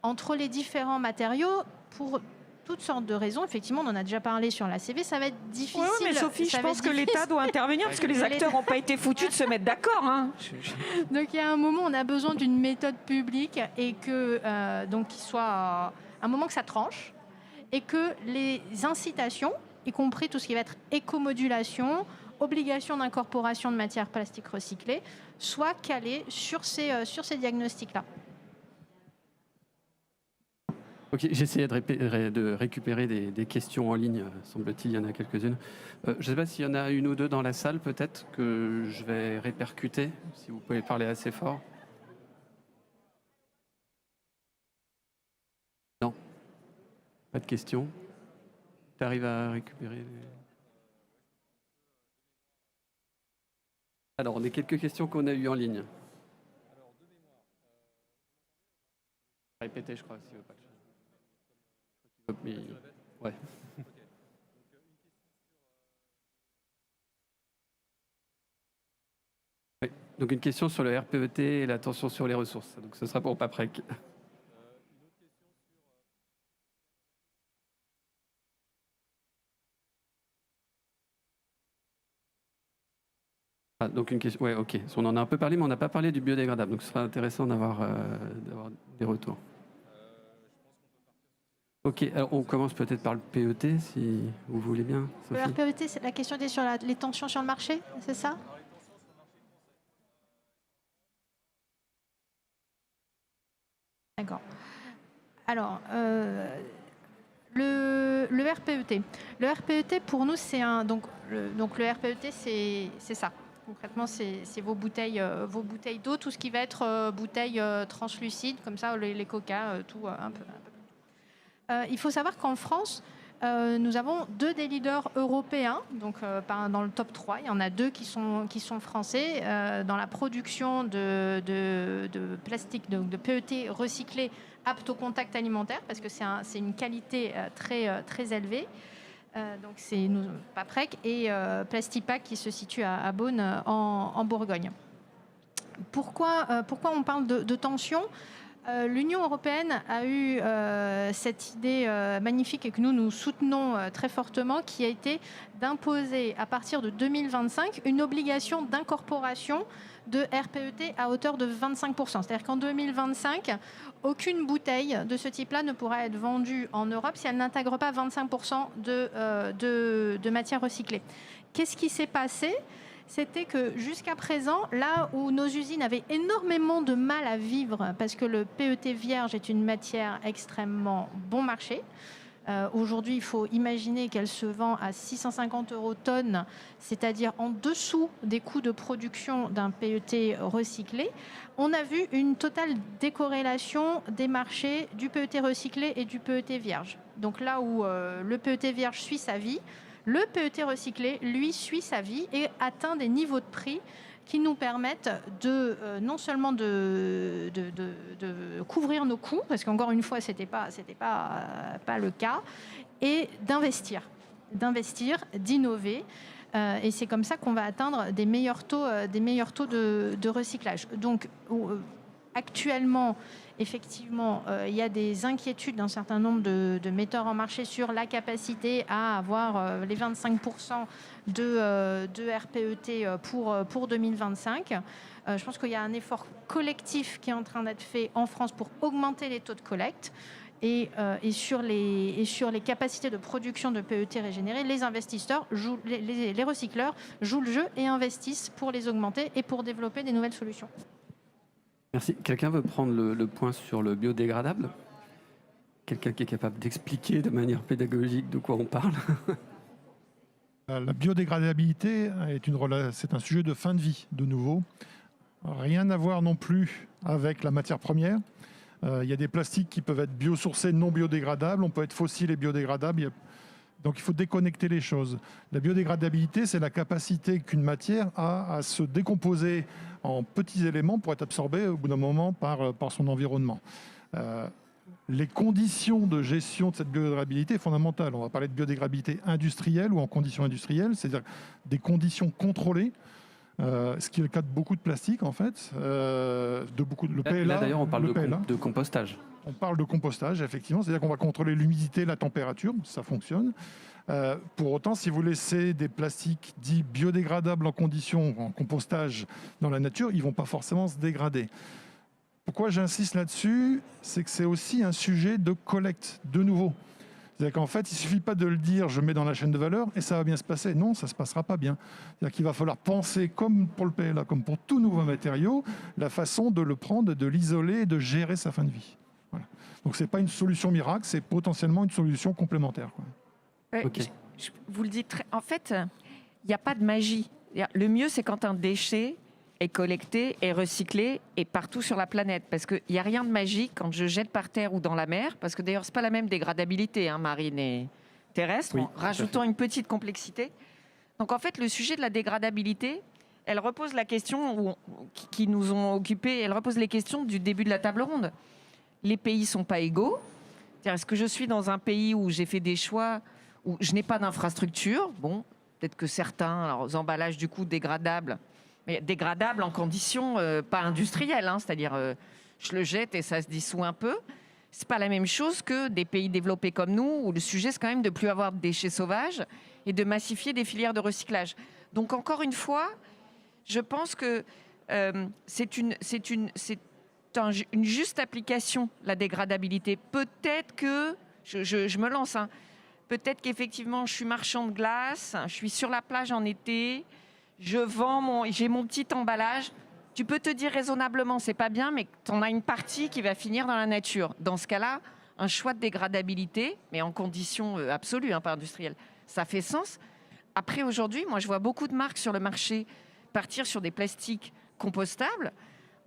C: Entre les différents matériaux, pour toutes sortes de raisons. Effectivement, on en a déjà parlé sur l'ACV, ça va être difficile.
D: Oui, mais Sophie, je pense que l'État doit intervenir parce que les acteurs n'ont pas été foutus de se mettre d'accord.
C: Donc il y a un moment, on a besoin d'une méthode publique et qu'il soit un moment que ça tranche et que les incitations y compris tout ce qui va être écomodulation, obligation d'incorporation de matières plastiques recyclées, soient calés sur ces diagnostics-là.
B: Ok, j'essayais de récupérer des questions en ligne, semble-t-il, il y en a quelques-unes. Je ne sais pas s'il y en a une ou deux dans la salle, peut-être, que je vais répercuter, si vous pouvez parler assez fort. Non, pas de questions. Tu arrives à récupérer Alors, on a quelques questions qu'on a eues en ligne. Répétez, je crois, s'il veut pas. Mais... Ouais. Oui. Donc une question sur le RPET et la tension sur les ressources. Donc ce sera pour Paprec. Donc une question. Ouais, ok. On en a un peu parlé, mais on n'a pas parlé du biodégradable. Donc ce sera intéressant d'avoir des retours. Ok, alors on commence peut-être par le PET, si vous voulez bien, Sophie.
C: Le RPET, la question était sur les tensions sur le marché, c'est ça? D'accord. Alors, le RPET. Le RPET, pour nous, c'est un... Donc le RPET, c'est ça. Concrètement, c'est vos bouteilles d'eau, tout ce qui va être bouteilles translucides, comme ça, les coca, tout un peu. Il faut savoir qu'en France, nous avons 2 des leaders européens, donc dans le top 3. Il y en a 2 qui sont français dans la production de plastique, donc de PET recyclé apte au contact alimentaire, parce que c'est une qualité très élevée. Donc c'est Paprec et Plastipack qui se situe à Beaune en Bourgogne. Pourquoi on parle de tension ? L'Union européenne a eu cette idée magnifique et que nous soutenons très fortement, qui a été d'imposer à partir de 2025 une obligation d'incorporation de RPET à hauteur de 25%. C'est-à-dire qu'en 2025, aucune bouteille de ce type-là ne pourra être vendue en Europe si elle n'intègre pas 25% de matière recyclée. Qu'est-ce qui s'est passé ? C'était que jusqu'à présent, là où nos usines avaient énormément de mal à vivre, parce que le PET vierge est une matière extrêmement bon marché. Aujourd'hui, il faut imaginer qu'elle se vend à 650 € tonne, c'est-à-dire en dessous des coûts de production d'un PET recyclé. On a vu une totale décorrélation des marchés du PET recyclé et du PET vierge. Donc là où le PET vierge suit sa vie, le PET recyclé, lui, suit sa vie et atteint des niveaux de prix qui nous permettent non seulement de couvrir nos coûts, parce qu'encore une fois, ce n'était pas le cas, et d'investir, d'innover. Et c'est comme ça qu'on va atteindre des meilleurs taux de recyclage. Donc, actuellement, effectivement, il y a des inquiétudes d'un certain nombre de metteurs en marché sur la capacité à avoir les 25% de RPET pour 2025. Je pense qu'il y a un effort collectif qui est en train d'être fait en France pour augmenter les taux de collecte. Et sur les capacités de production de PET régénérés, les investisseurs, les recycleurs jouent le jeu et investissent pour les augmenter et pour développer des nouvelles solutions.
B: Merci. Quelqu'un veut prendre le point sur le biodégradable ? Quelqu'un qui est capable d'expliquer de manière pédagogique de quoi on parle ?
F: La biodégradabilité c'est un sujet de fin de vie, de nouveau. Rien à voir non plus avec la matière première. Il y a des plastiques qui peuvent être biosourcés, non biodégradables. On peut être fossile et biodégradable. Donc il faut déconnecter les choses. La biodégradabilité, c'est la capacité qu'une matière a à se décomposer en petits éléments pour être absorbée au bout d'un moment par son environnement. Les conditions de gestion de cette biodégradabilité sont fondamentales. On va parler de biodégradabilité industrielle ou en conditions industrielles, c'est-à-dire des conditions contrôlées. Ce qui est le cas de beaucoup de plastiques, en fait. Le PLA,
B: là, d'ailleurs, on parle
F: PLA.
B: de compostage.
F: On parle de compostage, effectivement. C'est-à-dire qu'on va contrôler l'humidité, la température. Ça fonctionne. Pour autant, si vous laissez des plastiques dits biodégradables en compostage dans la nature, ils ne vont pas forcément se dégrader. Pourquoi j'insiste là-dessus ? C'est que c'est aussi un sujet de collecte, de nouveau. C'est-à-dire qu'en fait, il ne suffit pas de le dire, je mets dans la chaîne de valeur et ça va bien se passer. Non, ça ne se passera pas bien. C'est-à-dire qu'il va falloir penser, comme pour le PLA, comme pour tout nouveau matériau, la façon de le prendre, de l'isoler et de gérer sa fin de vie. Voilà. Donc ce n'est pas une solution miracle, c'est potentiellement une solution complémentaire, quoi.
B: Ok.
D: Vous le dites très... En fait, il n'y a pas de magie. Le mieux, c'est quand un déchet est collecté, est recyclé et partout sur la planète. Parce qu'il n'y a rien de magique quand je jette par terre ou dans la mer. Parce que d'ailleurs, ce n'est pas la même dégradabilité, hein, marine et terrestre,
B: Oui,
D: en rajoutant une petite complexité. Donc en fait, le sujet de la dégradabilité, elle repose la question qui nous ont occupés, elle repose les questions du début de la table ronde. Les pays ne sont pas égaux. C'est-à-dire, est-ce que je suis dans un pays où j'ai fait des choix, où je n'ai pas d'infrastructure? Bon, peut-être que certains, alors, emballages du coup dégradables, mais dégradables en conditions pas industrielles, hein, c'est-à-dire je le jette et ça se dissout un peu. C'est pas la même chose que des pays développés comme nous, où le sujet c'est quand même de plus avoir de déchets sauvages et de massifier des filières de recyclage. Donc encore une fois, je pense que c'est une juste application, la dégradabilité. Peut-être que, je me lance, hein, peut-être qu'effectivement, je suis marchand de glace, je suis sur la plage en été, j'ai mon petit emballage. Tu peux te dire raisonnablement, c'est pas bien, mais tu en as une partie qui va finir dans la nature. Dans ce cas-là, un choix de dégradabilité, mais en conditions absolues, hein, pas industrielles, ça fait sens. Après, aujourd'hui, moi, je vois beaucoup de marques sur le marché partir sur des plastiques compostables.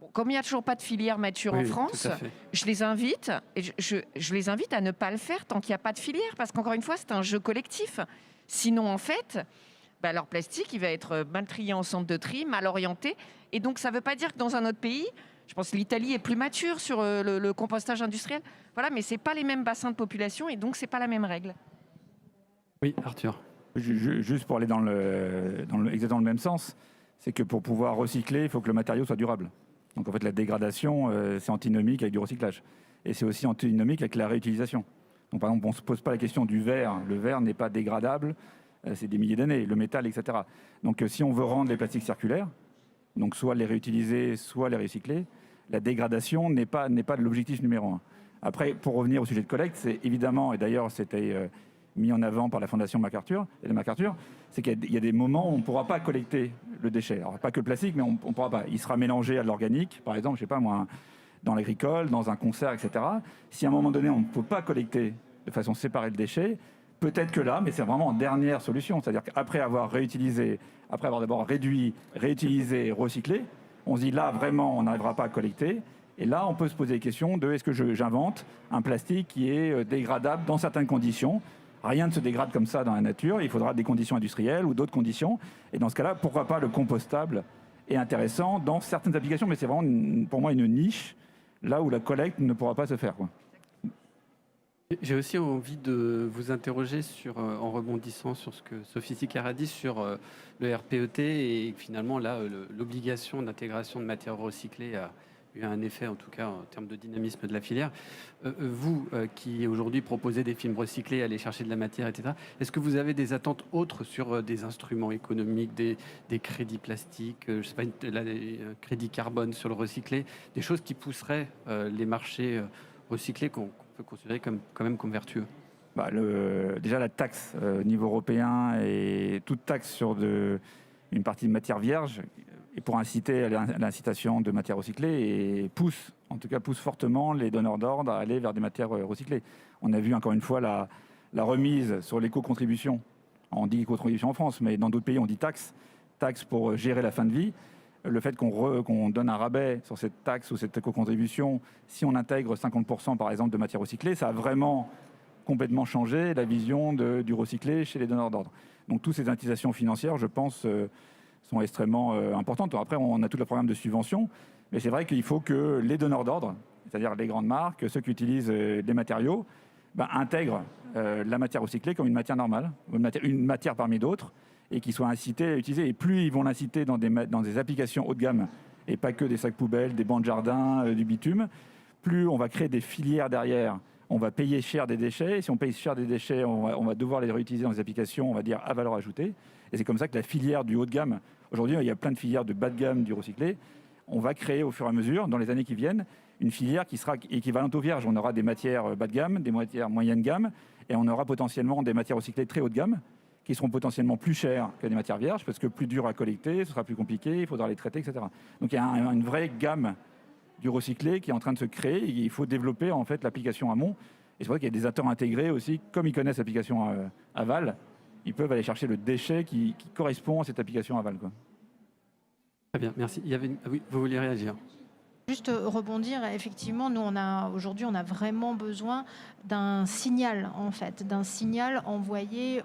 D: Bon, comme il n'y a toujours pas de filière mature en France, je les invite, et je les invite à ne pas le faire tant qu'il n'y a pas de filière, parce qu'encore une fois, c'est un jeu collectif. Sinon, en fait, leur plastique, il va être mal trié en centre de tri, mal orienté. Et donc, ça ne veut pas dire que dans un autre pays, je pense que l'Italie est plus mature sur le compostage industriel, voilà, mais ce n'est pas les mêmes bassins de population, et donc, ce n'est pas la même règle.
B: Oui, Arthur.
E: Juste pour aller dans exactement le même sens, c'est que pour pouvoir recycler, il faut que le matériau soit durable. Donc en fait, la dégradation, c'est antinomique avec du recyclage. Et c'est aussi antinomique avec la réutilisation. Donc par exemple, on ne se pose pas la question du verre. Le verre n'est pas dégradable, c'est des milliers d'années. Le métal, etc. Donc si on veut rendre les plastiques circulaires, donc soit les réutiliser, soit les recycler, la dégradation n'est pas l'objectif numéro un. Après, pour revenir au sujet de collecte, c'est évidemment, et d'ailleurs c'était mis en avant par la Fondation MacArthur, c'est qu'il y a des moments où on ne pourra pas collecter le déchet. Alors, pas que le plastique, mais on ne pourra pas. Il sera mélangé à de l'organique, par exemple, je sais pas moi, dans l'agricole, dans un concert, etc. Si à un moment donné, on ne peut pas collecter de façon séparée le déchet, peut-être que là, mais c'est vraiment en dernière solution. C'est-à-dire qu'après avoir réutilisé, après avoir d'abord réduit, réutilisé, recyclé, on se dit là, vraiment, on n'arrivera pas à collecter. Et là, on peut se poser la question de est-ce que j'invente un plastique qui est dégradable dans certaines conditions. Rien ne se dégrade comme ça dans la nature. Il faudra des conditions industrielles ou d'autres conditions. Et dans ce cas-là, pourquoi pas le compostable est intéressant dans certaines applications, mais c'est vraiment pour moi une niche, là où la collecte ne pourra pas se faire, quoi.
B: J'ai aussi envie de vous interroger en rebondissant sur ce que Sophie Sicard a dit sur le RPET et finalement là, l'obligation d'intégration de matières recyclées a eu un effet, en tout cas en termes de dynamisme de la filière. Vous qui aujourd'hui proposez des films recyclés, aller chercher de la matière, etc., est-ce que vous avez des attentes autres sur des instruments économiques, des crédits plastiques, je sais pas, des crédits carbone sur le recyclé, des choses qui pousseraient les marchés recyclés qu'on peut considérer quand même comme vertueux?
E: Déjà la taxe au niveau européen et toute taxe sur une partie de matière vierge et pour inciter à l'incitation de matières recyclées et pousse fortement les donneurs d'ordre à aller vers des matières recyclées. On a vu encore une fois la remise sur l'éco-contribution. On dit éco-contribution en France, mais dans d'autres pays on dit taxe pour gérer la fin de vie. Le fait qu'on donne un rabais sur cette taxe ou cette éco-contribution, si on intègre 50% par exemple de matières recyclées, ça a vraiment complètement changé la vision du recyclé chez les donneurs d'ordre. Donc toutes ces incitations financières, je pense, sont extrêmement importantes. Après, on a tout le programme de subvention, mais c'est vrai qu'il faut que les donneurs d'ordre, c'est-à-dire les grandes marques, ceux qui utilisent des matériaux, intègrent la matière recyclée comme une matière normale, une matière parmi d'autres, et qu'ils soient incités à utiliser. Et plus ils vont l'inciter dans des applications haut de gamme, et pas que des sacs poubelles, des bancs de jardin, du bitume, plus on va créer des filières derrière. On va payer cher des déchets. Et si on paye cher des déchets, on va devoir les réutiliser dans des applications, on va dire, à valeur ajoutée. Et c'est comme ça que la filière du haut de gamme, aujourd'hui, il y a plein de filières de bas de gamme du recyclé. On va créer au fur et à mesure, dans les années qui viennent, une filière qui sera équivalente aux vierges. On aura des matières bas de gamme, des matières moyenne gamme, et on aura potentiellement des matières recyclées très haut de gamme, qui seront potentiellement plus chères que des matières vierges, parce que plus dur à collecter, ce sera plus compliqué, il faudra les traiter, etc. Donc il y a une vraie gamme du recyclé qui est en train de se créer, et il faut développer en fait l'application amont. Et c'est vrai qu'il y a des acteurs intégrés aussi, comme ils connaissent l'application aval, ils peuvent aller chercher le déchet qui correspond à cette application aval, quoi.
B: Très bien, merci. Oui, vous vouliez réagir?
C: Juste rebondir, effectivement, nous aujourd'hui on a vraiment besoin d'un signal en fait, d'un signal envoyé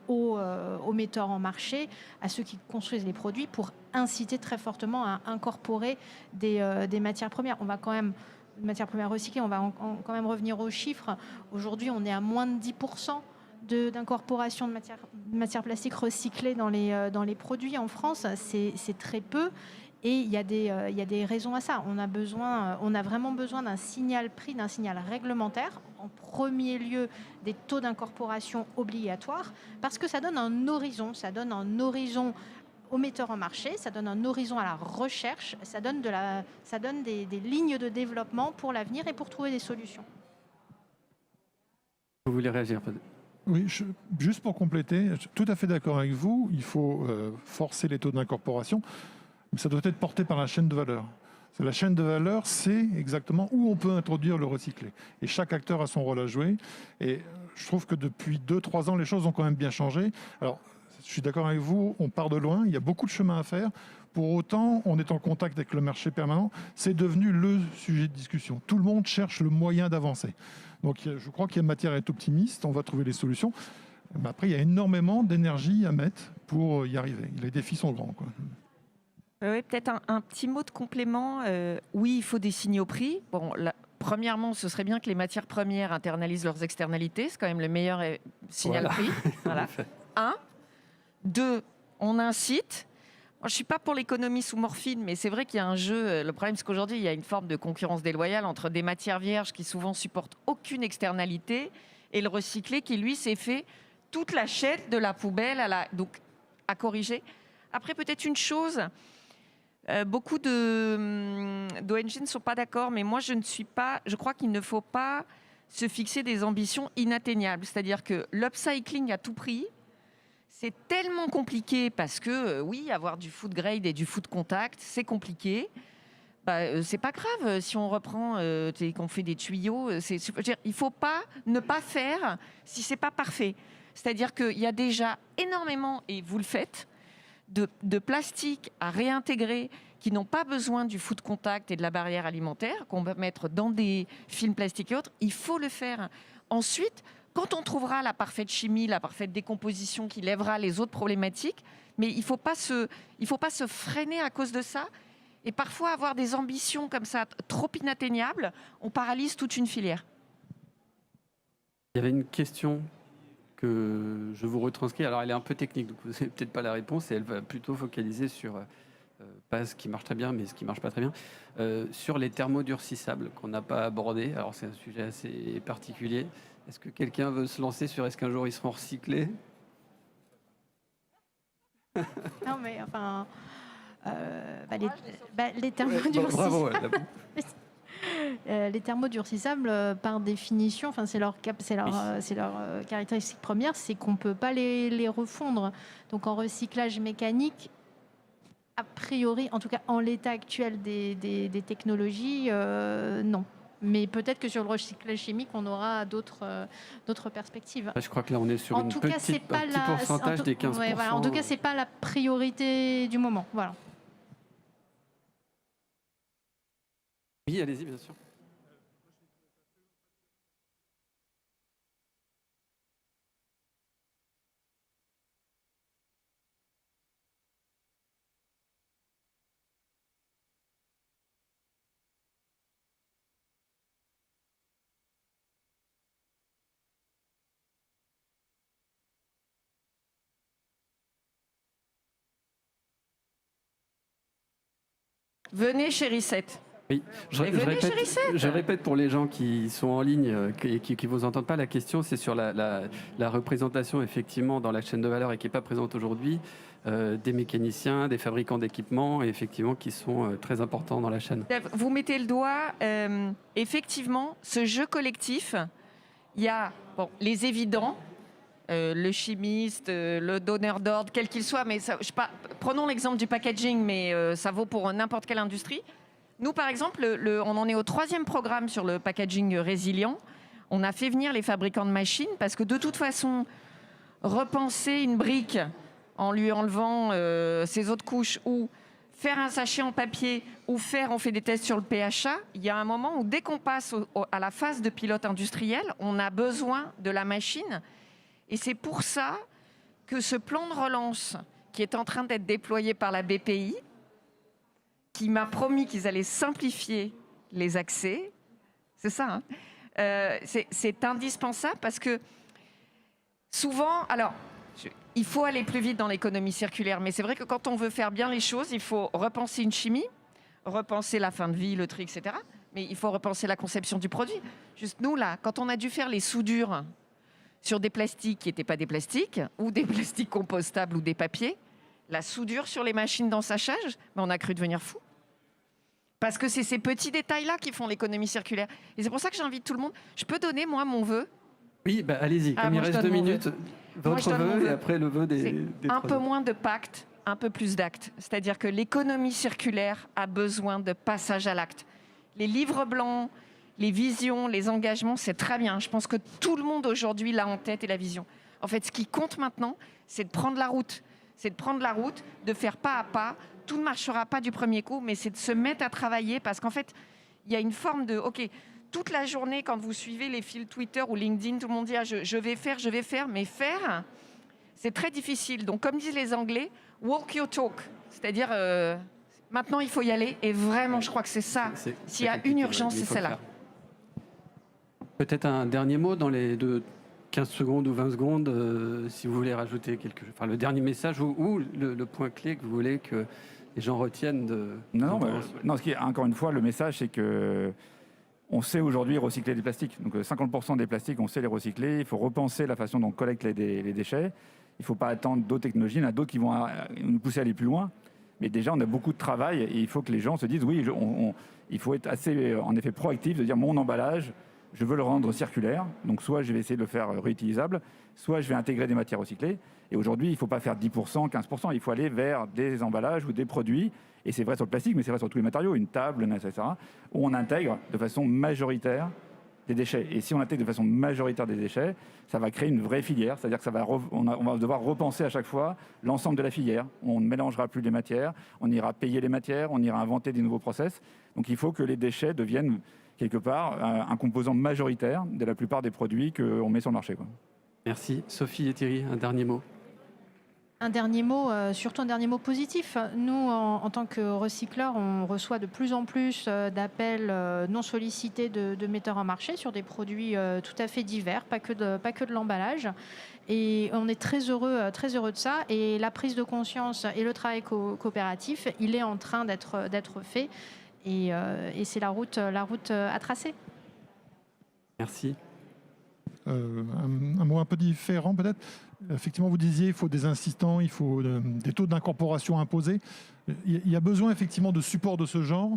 C: aux metteurs en marché, à ceux qui construisent les produits, pour inciter très fortement à incorporer des matières premières. On va quand même, matières premières recyclées, on va quand même revenir aux chiffres. Aujourd'hui, on est à moins de 10% d'incorporation de matières plastiques recyclées dans les produits en France. C'est très peu. Et il y a des raisons à ça. On a vraiment besoin d'un signal prix, d'un signal réglementaire, en premier lieu des taux d'incorporation obligatoires, parce que ça donne un horizon aux metteurs en marché, ça donne un horizon à la recherche, ça donne des lignes de développement pour l'avenir et pour trouver des solutions.
B: Vous voulez réagir?
F: Oui, juste pour compléter, je suis tout à fait d'accord avec vous. Il faut forcer les taux d'incorporation. Mais ça doit être porté par la chaîne de valeur. La chaîne de valeur, c'est exactement où on peut introduire le recyclé. Et chaque acteur a son rôle à jouer. Et je trouve que depuis 2-3 ans, les choses ont quand même bien changé. Alors, je suis d'accord avec vous, on part de loin, il y a beaucoup de chemin à faire. Pour autant, on est en contact avec le marché permanent. C'est devenu le sujet de discussion. Tout le monde cherche le moyen d'avancer. Donc, je crois qu'il y a matière à être optimiste. On va trouver les solutions. Mais après, il y a énormément d'énergie à mettre pour y arriver. Les défis sont grands, quoi.
D: Oui, peut-être un petit mot de complément. Oui, il faut des signaux prix. Bon, premièrement, ce serait bien que les matières premières internalisent leurs externalités. C'est quand même le meilleur signal prix. Voilà. 1. 2. On incite. Moi, je ne suis pas pour l'économie sous morphine, mais c'est vrai qu'il y a un jeu. Le problème, c'est qu'aujourd'hui, il y a une forme de concurrence déloyale entre des matières vierges qui souvent supportent aucune externalité et le recyclé qui, lui, s'est fait toute la chaîne de la poubelle donc à corriger. Après, peut-être une chose. Beaucoup d'ONG ne sont pas d'accord, mais moi je crois qu'il ne faut pas se fixer des ambitions inatteignables. C'est-à-dire que l'upcycling à tout prix, c'est tellement compliqué parce que oui, avoir du food grade et du food contact, c'est compliqué. C'est pas grave si on reprend, qu'on fait des tuyaux. Il faut pas ne pas faire si c'est pas parfait. C'est-à-dire qu'il y a déjà énormément, et vous le faites, de plastique à réintégrer qui n'ont pas besoin du food contact et de la barrière alimentaire, qu'on va mettre dans des films plastiques et autres, il faut le faire. Ensuite, quand on trouvera la parfaite chimie, la parfaite décomposition qui lèvera les autres problématiques, mais il ne faut pas se freiner à cause de ça. Et parfois, avoir des ambitions comme ça, trop inatteignables, on paralyse toute une filière.
B: Il y avait une question que je vous retranscris. Alors, elle est un peu technique, donc vous n'avez peut-être pas la réponse, et elle va plutôt focaliser sur, pas ce qui marche très bien, mais ce qui ne marche pas très bien, sur les thermodurcissables qu'on n'a pas abordé. Alors, c'est un sujet assez particulier. Est-ce que quelqu'un veut se lancer sur est-ce qu'un jour ils seront recyclés?
C: Non, mais enfin, les thermodurcissables.
B: Bravo.
C: Les thermodurcissables, par définition, enfin, c'est leur caractéristique première, c'est qu'on ne peut pas les refondre. Donc en recyclage mécanique, a priori, en tout cas en l'état actuel des technologies, non. Mais peut-être que sur le recyclage chimique, on aura d'autres perspectives.
B: Je crois que là, on est sur un petit
C: la,
B: pourcentage des 15%.
C: Ouais, voilà, en tout cas, ce n'est pas la priorité du moment. Voilà.
B: Oui, allez-y, bien sûr.
D: Venez chez Reset.
B: Oui, je répète pour les gens qui sont en ligne et qui ne vous entendent pas, la question c'est sur la représentation effectivement dans la chaîne de valeur et qui n'est pas présente aujourd'hui des mécaniciens, des fabricants d'équipements, et effectivement qui sont très importants dans la chaîne.
D: Vous mettez le doigt, effectivement, ce jeu collectif, il y a les évidents, le chimiste, le donneur d'ordre, quel qu'il soit, mais ça, prenons l'exemple du packaging, mais ça vaut pour n'importe quelle industrie. Nous, par exemple, on en est au 3e programme sur le packaging résilient. On a fait venir les fabricants de machines parce que de toute façon, repenser une brique en lui enlevant ses autres couches ou faire un sachet en papier ou on fait des tests sur le PHA, il y a un moment où dès qu'on passe à la phase de pilote industriel, on a besoin de la machine. Et c'est pour ça que ce plan de relance qui est en train d'être déployé par la BPI, qui m'a promis qu'ils allaient simplifier les accès, c'est ça, hein, c'est indispensable parce que souvent, alors, il faut aller plus vite dans l'économie circulaire, mais c'est vrai que quand on veut faire bien les choses, il faut repenser une chimie, repenser la fin de vie, le tri, etc. Mais il faut repenser la conception du produit. Juste nous, là, quand on a dû faire les soudures sur des plastiques qui n'étaient pas des plastiques, ou des plastiques compostables ou des papiers, la soudure sur les machines d'ensachage, on a cru devenir fou. Parce que c'est ces petits détails-là qui font l'économie circulaire. Et c'est pour ça que j'invite tout le monde. Je peux donner, moi, mon vœu.
B: Oui, allez-y. Comme il reste 2 minutes, votre vœu et après le vœu des
D: un peu moins de pactes, un peu plus d'actes. C'est-à-dire que l'économie circulaire a besoin de passage à l'acte. Les livres blancs, les visions, les engagements, c'est très bien. Je pense que tout le monde aujourd'hui l'a en tête et la vision. En fait, ce qui compte maintenant, c'est de prendre la route. C'est de prendre la route, de faire pas à pas. Tout ne marchera pas du premier coup, mais c'est de se mettre à travailler parce qu'en fait, il y a une forme de... OK, toute la journée, quand vous suivez les fils Twitter ou LinkedIn, tout le monde dit ah, je vais faire, mais faire, c'est très difficile. Donc, comme disent les Anglais, walk your talk. C'est-à-dire, maintenant, il faut y aller. Et vraiment, je crois que c'est ça. S'il y a une urgence, c'est celle-là.
B: Peut-être un dernier mot dans les 15 secondes ou 20 secondes, si vous voulez rajouter quelque chose. Enfin, le dernier message ou le point clé que vous voulez que les gens retiennent de...
E: Non, ce qui est, encore une fois, le message, c'est que on sait aujourd'hui recycler des plastiques. Donc 50% des plastiques, on sait les recycler. Il faut repenser la façon dont on collecte les déchets. Il ne faut pas attendre d'autres technologies. Il y en a d'autres qui vont nous pousser à aller plus loin. Mais déjà, on a beaucoup de travail et il faut que les gens se disent, oui, il faut être assez, en effet, proactif, de dire mon emballage, je veux le rendre circulaire. Donc soit je vais essayer de le faire réutilisable, soit je vais intégrer des matières recyclées. Et aujourd'hui, il ne faut pas faire 10%, 15%. Il faut aller vers des emballages ou des produits. Et c'est vrai sur le plastique, mais c'est vrai sur tous les matériaux, une table, etc., où on intègre de façon majoritaire des déchets. Et si on intègre de façon majoritaire des déchets, ça va créer une vraie filière. C'est-à-dire que on va devoir repenser à chaque fois l'ensemble de la filière. On ne mélangera plus les matières, on ira payer les matières, on ira inventer des nouveaux process. Donc il faut que les déchets deviennent quelque part un composant majoritaire de la plupart des produits qu'on met sur le marché, quoi.
B: Merci. Sophie et Thierry, un dernier mot.
C: Un dernier mot, surtout un dernier mot positif. Nous, en tant que recycleurs, on reçoit de plus en plus d'appels non sollicités de metteurs en marché sur des produits tout à fait divers, pas que de l'emballage. Et on est très heureux de ça. Et la prise de conscience et le travail coopératif, il est en train d'être fait. Et c'est la route à tracer.
B: Merci.
F: Un mot un peu différent peut-être. Effectivement, vous disiez il faut des insistants, il faut des taux d'incorporation imposés. Il y a besoin effectivement de support de ce genre.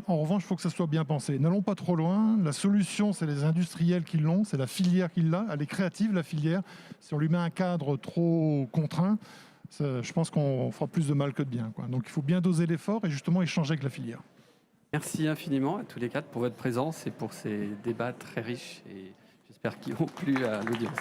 F: En revanche, il faut que ça soit bien pensé. N'allons pas trop loin. La solution, c'est les industriels qui l'ont, c'est la filière qui l'a. Elle est créative, la filière. Si on lui met un cadre trop contraint, je pense qu'on fera plus de mal que de bien, quoi. Donc il faut bien doser l'effort et justement échanger avec la filière.
B: Merci infiniment à tous les quatre pour votre présence et pour ces débats très riches et j'espère qu'ils ont plu à l'audience.